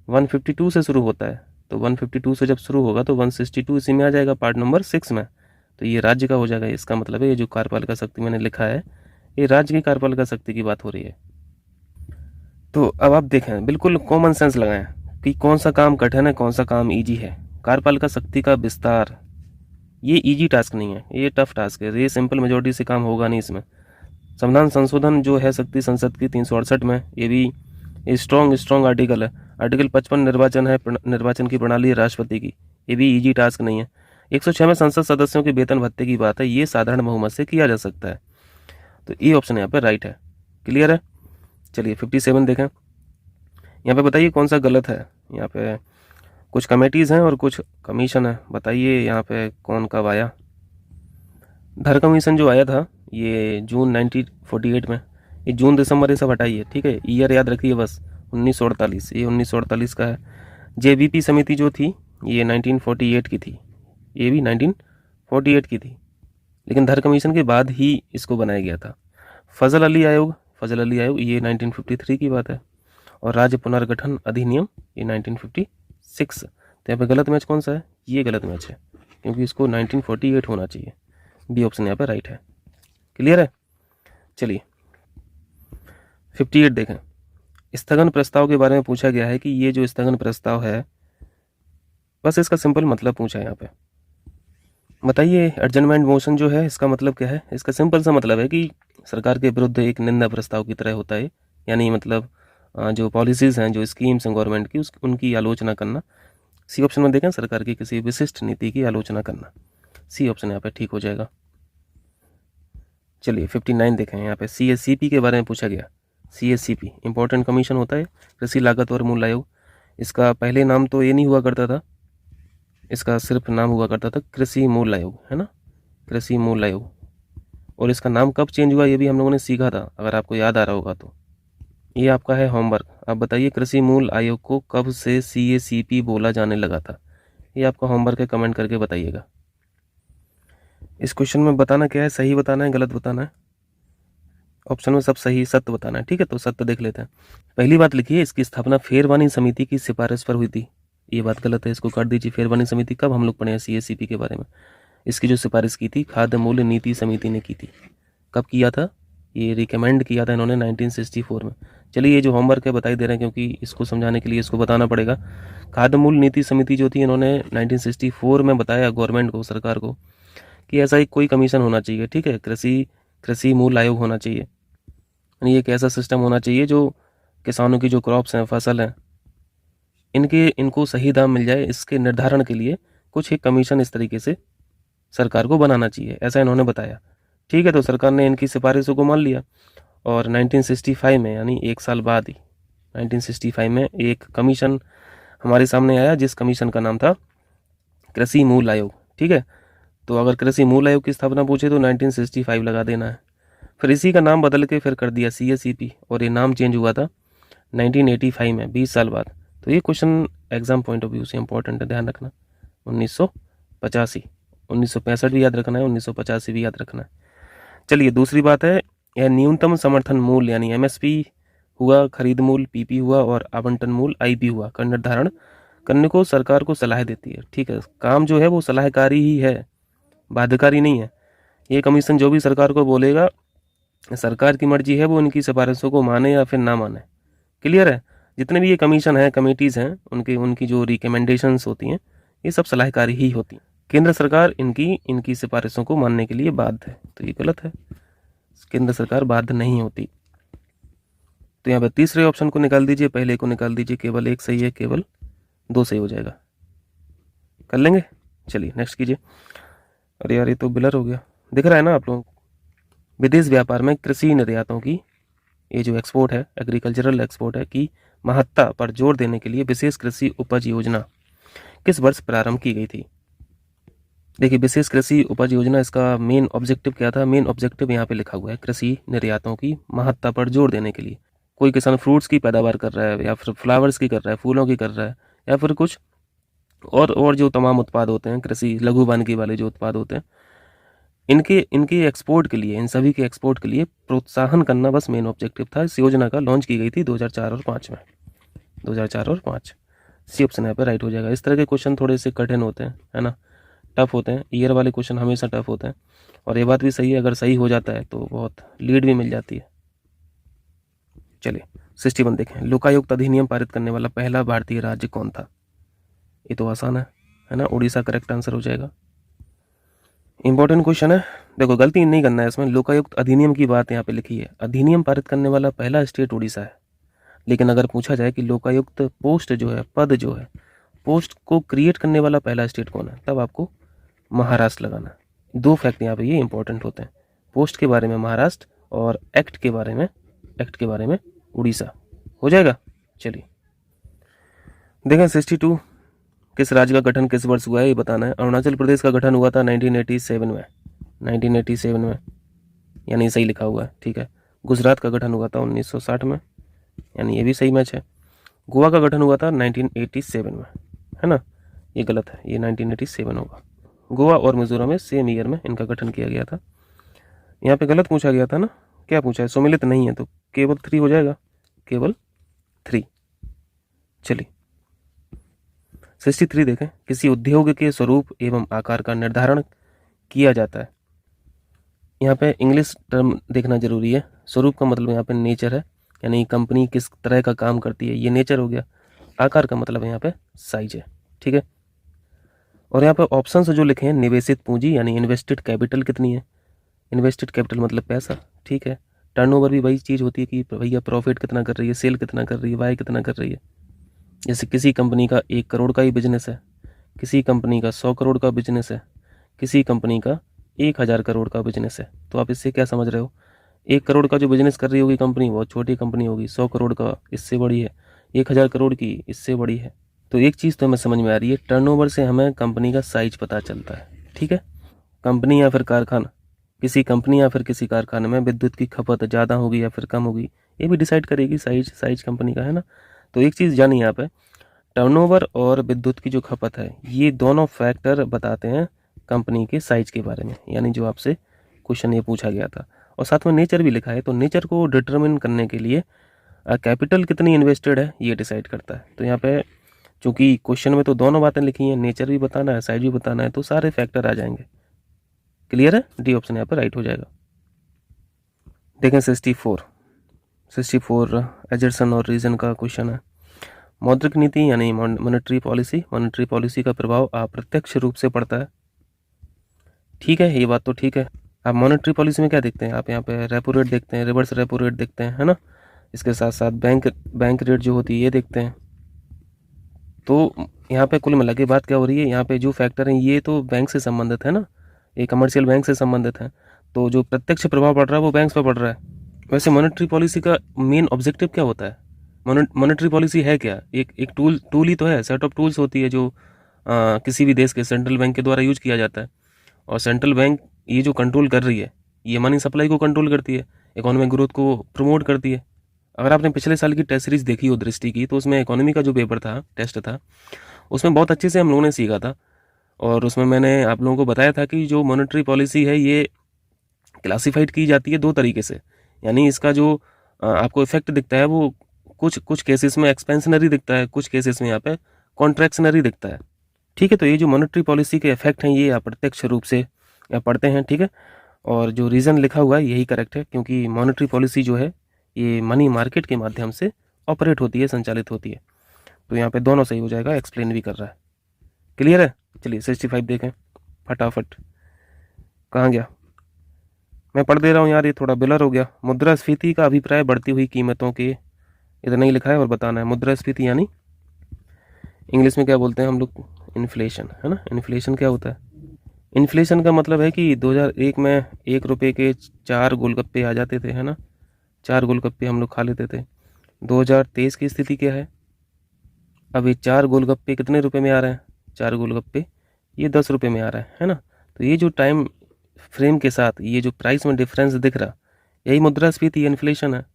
Speaker 1: 152 से शुरू होता है। तो 152 से जब शुरू होगा तो 162 इसी में आ जाएगा, पार्ट नंबर 6 में। तो ये राज्य का हो जाएगा। इसका मतलब है ये जो कार्यपालिका शक्ति मैंने लिखा है ये राज्य की कार्यपालिका शक्ति की बात हो रही है। तो अब आप देखें, बिल्कुल कॉमन सेंस लगाएं कि कौन सा काम कठिन है कौन सा काम ईजी है। कार्यपालिका शक्ति का विस्तार ये इजी टास्क नहीं है, ये टफ टास्क है, ये सिंपल मेजोरिटी से काम होगा नहीं इसमें। संविधान संशोधन जो है शक्ति संसद की 368 में, ये भी स्ट्रॉन्ग आर्टिकल है। आर्टिकल 55 निर्वाचन है, निर्वाचन की प्रणाली है राष्ट्रपति की, ये भी इजी टास्क नहीं है। 106 में संसद सदस्यों के वेतन भत्ते की बात है, ये साधारण बहुमत से किया जा सकता है। तो ये ऑप्शन यहाँ पे राइट है। क्लियर है? चलिए 57 देखें। यहाँ पे बताइए कौन सा गलत है। यहाँ पे कुछ कमेटीज़ हैं और कुछ कमीशन है, बताइए यहाँ पे कौन कब आया। धर कमीशन जो आया था ये जून 1948 में, ये जून दिसंबर ये सब हटाइए, ठीक है, ईयर याद रखिए बस 1948, ये 1948 का है। जेबीपी समिति जो थी ये 1948 की थी, ये भी 1948 की थी, लेकिन धर कमीशन के बाद ही इसको बनाया गया था। फजल अली आयोग ये 1953 की बात है, और राज्य पुनर्गठन अधिनियम ये 1956। तो यहाँ पे गलत मैच कौन सा है? ये गलत मैच है, क्योंकि इसको 1948 होना चाहिए। बी ऑप्शन यहाँ पे राइट है। क्लियर है? चलिए 58 देखें। स्थगन प्रस्ताव के बारे में पूछा गया है कि ये जो स्थगन प्रस्ताव है, बस इसका सिंपल मतलब पूछा है यहाँ पे। बताइए एडजमेंट मोशन जो है इसका मतलब क्या है? इसका सिंपल सा मतलब है कि सरकार के विरुद्ध एक निंदा प्रस्ताव की तरह होता है, यानी मतलब जो पॉलिसीज़ हैं, जो स्कीम्स हैं गवर्नमेंट की, उनकी आलोचना करना। सी ऑप्शन में देखें, सरकार की किसी विशिष्ट नीति की आलोचना करना। सी ऑप्शन यहाँ पे ठीक हो जाएगा। चलिए 59 देखें। यहाँ पे CSCP के बारे में पूछा गया। CSCP इंपॉर्टेंट कमीशन होता है, कृषि लागत और मूल्य आयोग। इसका पहले नाम तो ये नहीं हुआ करता था, इसका सिर्फ नाम हुआ करता था कृषि मूल्य आयोग, है ना, कृषि मूल्य आयोग। और इसका नाम कब चेंज हुआ ये भी हम लोगों ने सीखा था, अगर आपको याद आ रहा होगा तो। ये आपका है होमवर्क। आप बताइए कृषि मूल्य आयोग को कब से CSCP बोला जाने लगा था? ये आपका होमवर्क है, कमेंट करके बताइएगा। इस क्वेश्चन में बताना क्या है, सही बताना है गलत बताना है? ऑप्शन में सब सही, सत्य बताना है। ठीक है, तो सत्य देख लेते हैं। पहली बात लिखिए, इसकी स्थापना फेरवानी समिति की सिफारिश पर हुई थी। ये बात गलत है, इसको काट दीजिए। फेरवानी समिति कब हम लोग पढ़े हैं CSCP के बारे में? इसकी जो सिफारिश की थी खाद्य मूल्य नीति समिति ने की थी। कब किया था? ये रिकमेंड किया था इन्होंने 1964 में। चलिए ये जो होमवर्क है बताई दे रहे हैं, क्योंकि इसको समझाने के लिए इसको बताना पड़ेगा। खाद्य मूल्य नीति समिति जो थी इन्होंने 1964 में बताया गवर्नमेंट को, सरकार को, कि ऐसा ही कोई कमीशन होना चाहिए, ठीक है, कृषि मूल्य आयोग होना चाहिए। यानी एक ऐसा सिस्टम होना चाहिए जो किसानों की जो क्रॉप्स हैं, फसल हैं, इनको सही दाम मिल जाए, इसके निर्धारण के लिए कुछ एक कमीशन इस तरीके से सरकार को बनाना चाहिए, ऐसा इन्होंने बताया। ठीक है, तो सरकार ने इनकी सिफारिशों को मान लिया और 1965 में, यानी एक साल बाद ही 1965 में एक कमीशन हमारे सामने आया, जिस कमीशन का नाम था कृषि मूल्य आयोग। ठीक है, तो अगर कृषि मूल्य आयोग की स्थापना पूछे तो 1965 लगा देना है। फिर इसी का नाम बदल के फिर कर दिया CSEP, और ये नाम चेंज हुआ था 1985 में, 20 साल बाद। तो ये question exam point of view से इंपॉर्टेंट है, ध्यान रखना। 1985, 1965 भी याद रखना है, 1985 भी याद रखना है। चलिए, दूसरी बात है, यह न्यूनतम समर्थन मूल्य यानी MSP हुआ, खरीद मूल्य PP हुआ, और आवंटन मूल्य IP हुआ का निर्धारण करने को सरकार को सलाह देती है। ठीक है, काम जो है वो सलाहकारी ही है, बाध्यकारी नहीं है। ये कमीशन जो भी सरकार को बोलेगा, सरकार की मर्जी है वो इनकी सिफारिशों को माने या फिर ना माने। क्लियर है? जितने भी ये कमीशन हैं, कमेटीज़ हैं, उनकी जो रिकमेंडेशंस होती हैं, ये सब सलाहकारी ही होती हैं। केंद्र सरकार इनकी सिफारिशों को मानने के लिए बाध्य है, तो ये गलत है। केंद्र सरकार बाध्य नहीं होती। तो यहाँ पे तीसरे ऑप्शन को निकाल दीजिए, पहले को निकाल दीजिए, केवल एक सही है, केवल दो सही हो जाएगा। कर लेंगे? चलिए नेक्स्ट कीजिए। अरे यार, ये तो ब्लर हो गया, दिख रहा है ना आप लोगों को? विदेश व्यापार में कृषि निर्यातों की, ये जो एक्सपोर्ट है, एग्रीकल्चरल एक्सपोर्ट है, की महत्ता पर जोर देने के लिए विशेष कृषि उपज योजना किस वर्ष प्रारंभ की गई थी? देखिए, विशेष कृषि उपज योजना, इसका मेन ऑब्जेक्टिव क्या था? मेन ऑब्जेक्टिव यहाँ पे लिखा हुआ है, कृषि निर्यातों की महत्ता पर जोर देने के लिए। कोई किसान फ्रूट्स की पैदावार कर रहा है, या फिर फ्लावर्स की कर रहा है, फूलों की कर रहा है, या फिर कुछ और जो तमाम उत्पाद होते हैं, कृषि लघु वानिकी वाले जो उत्पाद होते हैं, इनके एक्सपोर्ट के लिए, इन सभी के एक्सपोर्ट के लिए प्रोत्साहन करना बस मेन ऑब्जेक्टिव था। इस योजना का लॉन्च की गई थी 2004 और 5 में, 2004 और 5। सी ऑप्शन यहाँ पे राइट हो जाएगा। इस तरह के क्वेश्चन थोड़े से कठिन होते हैं, है ना, टफ होते हैं। ईयर वाले क्वेश्चन हमेशा टफ होते हैं, और ये बात भी सही है, अगर सही हो जाता है तो बहुत लीड भी मिल जाती है। चलिए 61 देखें, लोकायुक्त अधिनियम पारित करने वाला पहला भारतीय राज्य कौन था? ये तो आसान है ना, उड़ीसा करेक्ट आंसर हो जाएगा। इंपॉर्टेंट क्वेश्चन है, देखो गलती नहीं करना है इसमें। लोकायुक्त अधिनियम की बात यहाँ पे लिखी है, अधिनियम पारित करने वाला पहला स्टेट उड़ीसा है। लेकिन अगर पूछा जाए कि लोकायुक्त पोस्ट जो है, पद जो है, पोस्ट को क्रिएट करने वाला पहला स्टेट कौन है, तब आपको महाराष्ट्र लगाना है। दो फैक्ट यहाँ पे ये इंपॉर्टेंट होते हैं, पोस्ट के बारे में महाराष्ट्र, और एक्ट के बारे में उड़ीसा। हो जाएगा? चलिए देखें, 62 किस राज्य का गठन किस वर्ष हुआ है, ये बताना है। अरुणाचल प्रदेश का गठन हुआ था 1987 में, 1987 में, यानी सही लिखा हुआ है। ठीक है, गुजरात का गठन हुआ था 1960 में, यानी ये भी सही मैच है। गोवा का गठन हुआ था 1987 में, है ना, ये गलत है, ये 1987 होगा। गोवा और मिजोरम में सेम ईयर में इनका गठन किया गया था। यहाँ पे गलत पूछा गया था ना, क्या पूछा है? सम्मिलित नहीं है, तो केवल 3 हो जाएगा, केवल 3। चलिए 63 देखें, किसी उद्योग के स्वरूप एवं आकार का निर्धारण किया जाता है। यहाँ पे इंग्लिश टर्म देखना जरूरी है। स्वरूप का मतलब यहाँ पे नेचर है, यानी कंपनी किस तरह का काम करती है, ये नेचर हो गया। आकार का मतलब यहाँ पे साइज है। ठीक है, और यहाँ पे ऑप्शन जो लिखे हैं, निवेशित पूंजी यानी इन्वेस्टेड कैपिटल कितनी है? इन्वेस्टेड कैपिटल मतलब पैसा। ठीक है, टर्नओवर भी वही चीज़ होती है कि भैया प्रॉफिट कितना कर रही है, सेल कितना कर रही है, वाई कितना कर रही है। जैसे किसी कंपनी का 1 करोड़ का ही बिजनेस है, किसी कंपनी का 100 करोड़ का बिजनेस है, किसी कंपनी का 1000 करोड़ का बिजनेस है। तो आप इससे क्या समझ रहे हो? 1 करोड़ का जो बिजनेस कर रही होगी कंपनी, बहुत छोटी कंपनी होगी। 100 करोड़ का इससे बड़ी है, 1000 करोड़ की इससे बड़ी है। तो एक चीज़ तो हमें समझ में आ रही है, टर्नओवर से हमें कंपनी का साइज पता चलता है। ठीक है, कंपनी या फिर कारखाना, किसी कंपनी या फिर किसी कारखाने में विद्युत की खपत ज़्यादा होगी या फिर कम होगी, ये भी डिसाइड करेगी साइज कंपनी का, है ना। तो एक चीज़ जानिए यहाँ पे, टर्नओवर और विद्युत की जो खपत है, ये दोनों फैक्टर बताते हैं कंपनी के साइज के बारे में, यानी जो आपसे क्वेश्चन ये पूछा गया था। और साथ में नेचर भी लिखा है, तो नेचर को डिटरमिन करने के लिए कैपिटल कितनी इन्वेस्टेड है ये डिसाइड करता है। तो यहाँ पे चूँकि क्वेश्चन में तो दोनों बातें लिखी हैं, नेचर भी बताना है, साइज भी बताना है, तो सारे फैक्टर आ जाएंगे। क्लियर है? डी ऑप्शन यहाँ पर राइट हो जाएगा। देखें 64 एजरसन और रीजन का क्वेश्चन है। मौद्रिक नीति यानी मॉनेटरी पॉलिसी का प्रभाव अप्रत्यक्ष रूप से पड़ता है ठीक है, ये बात तो ठीक है। आप मॉनेटरी पॉलिसी में क्या देखते हैं, आप यहाँ पे रेपो रेट देखते हैं, रिवर्स रेपो रेट देखते हैं, है ना। इसके साथ साथ बैंक रेट जो होती है ये देखते हैं। तो यहाँ पे कुल मिला के बात क्या हो रही है, यहाँ पे जो फैक्टर हैं ये तो बैंक से संबंधित है ना, ये कमर्शियल बैंक से संबंधित है। तो जो प्रत्यक्ष प्रभाव पड़ रहा है वो बैंक पर पड़ रहा है। वैसे मॉनेटरी पॉलिसी का मेन ऑब्जेक्टिव क्या होता है, मॉनेटरी पॉलिसी है क्या, एक टूल ही तो है, सेट ऑफ टूल्स होती है जो किसी भी देश के सेंट्रल बैंक के द्वारा यूज किया जाता है। और सेंट्रल बैंक ये जो कंट्रोल कर रही है, ये मनी सप्लाई को कंट्रोल करती है, इकोनॉमिक ग्रोथ को प्रमोट करती है। अगर आपने पिछले साल की टेस्ट सीरीज देखी हो दृष्टि की, तो उसमें इकोनॉमी का जो पेपर था, टेस्ट था, उसमें बहुत अच्छे से हम लोगों ने सीखा था। और उसमें मैंने आप लोगों को बताया था कि जो मॉनेटरी पॉलिसी है ये क्लासिफाइड की जाती है दो तरीके से। यानी इसका जो आपको इफेक्ट दिखता है वो कुछ केसेस में एक्सपेंशनरी दिखता है, कुछ केसेस में यहाँ पे कॉन्ट्रैक्शनरी दिखता है। ठीक है, तो ये जो मॉनेटरी पॉलिसी के इफेक्ट हैं ये अप्रत्यक्ष रूप से पढ़ते हैं। ठीक है, और जो रीज़न लिखा हुआ है यही करेक्ट है, क्योंकि मॉनेटरी पॉलिसी जो है ये मनी मार्केट के माध्यम से ऑपरेट होती है, संचालित होती है। तो यहाँ पे दोनों सही हो जाएगा, एक्सप्लेन भी कर रहा है। क्लियर है। चलिए 65 देखें फटाफट, कहाँ गया, मैं पढ़ दे रहा हूँ यार, ये थोड़ा ब्लर हो गया। मुद्रास्फीति का अभिप्राय बढ़ती हुई कीमतों के, इतना ही लिखा है और बताना है। मुद्रास्फीति यानी इंग्लिश में क्या बोलते हैं हम लोग, इन्फ्लेशन, है ना। इन्फ्लेशन क्या होता है, इन्फ्लेशन का मतलब है कि 2001 में 1 रुपये के 4 गोलगप्पे आ जाते थे, है ना। 4 गोलगप्पे हम लोग खा लेते थे। 2023 की स्थिति क्या है, अभी 4 गोलगप्पे कितने रुपए में आ रहे हैं, 4 गोलगप्पे ये 10 रुपये में आ रहा है ना। तो ये जो टाइम फ्रेम के साथ ये जो प्राइस में डिफरेंस दिख रहा, यही मुद्रास्फीति इन्फ्लेशन है।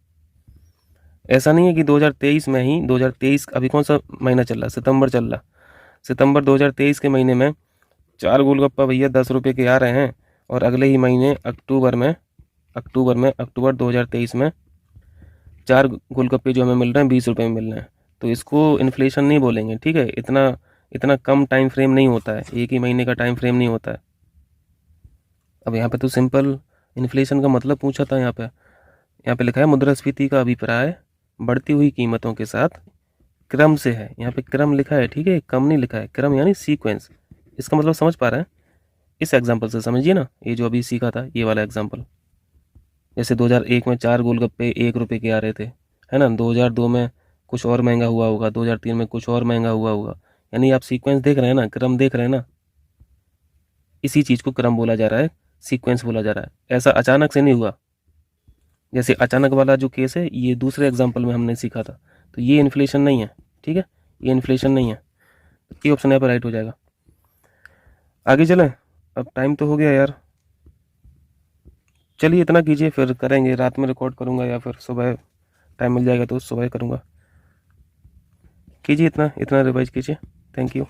Speaker 1: ऐसा नहीं है कि 2023 में ही, 2023 अभी कौन सा महीना चल रहा, सितंबर चल रहा, सितंबर 2023 के महीने में 4 गोलगप्पा भैया 10 रुपये के आ रहे हैं, और अगले ही महीने अक्टूबर 2023 में 4 गोलगप्पे जो हमें मिल रहे हैं 20 रुपये में मिल रहे हैं। तो इसको इन्फ्लेशन नहीं बोलेंगे, ठीक है। इतना कम टाइम फ्रेम नहीं होता है, एक ही महीने का टाइम फ्रेम नहीं होता है। अब यहाँ पे तो सिंपल इन्फ्लेशन का मतलब पूछा था, यहाँ पे लिखा है मुद्रास्फीति का अभिप्राय बढ़ती हुई कीमतों के साथ क्रम से है। यहाँ पे क्रम लिखा है, ठीक है, कम नहीं लिखा है, क्रम यानी सीक्वेंस। इसका मतलब समझ पा रहे हैं, इस एग्जाम्पल से समझिए ना, ये जो अभी सीखा था ये वाला एग्जाम्पल। जैसे 2001 में 4 गोलगप्पे 1 रुपये के आ रहे थे, है ना। 2002 में कुछ और महंगा हुआ होगा, 2003 में कुछ और महंगा हुआ होगा। यानी आप सीक्वेंस देख रहे हैं ना, क्रम देख रहे हैं ना, इसी चीज़ को क्रम बोला जा रहा है, सीक्वेंस बोला जा रहा है। ऐसा अचानक से नहीं हुआ, जैसे अचानक वाला जो केस है ये दूसरे एग्जाम्पल में हमने सीखा था। तो ये इन्फ्लेशन नहीं है, ठीक है, ये इन्फ्लेशन नहीं है। ये ऑप्शन यहाँ पर राइट हो जाएगा। आगे चलें, अब टाइम तो हो गया यार। चलिए इतना कीजिए, फिर करेंगे, रात में रिकॉर्ड करूँगा या फिर सुबह टाइम मिल जाएगा तो सुबह करूँगा। कीजिए इतना रिवाइज कीजिए। Thank you.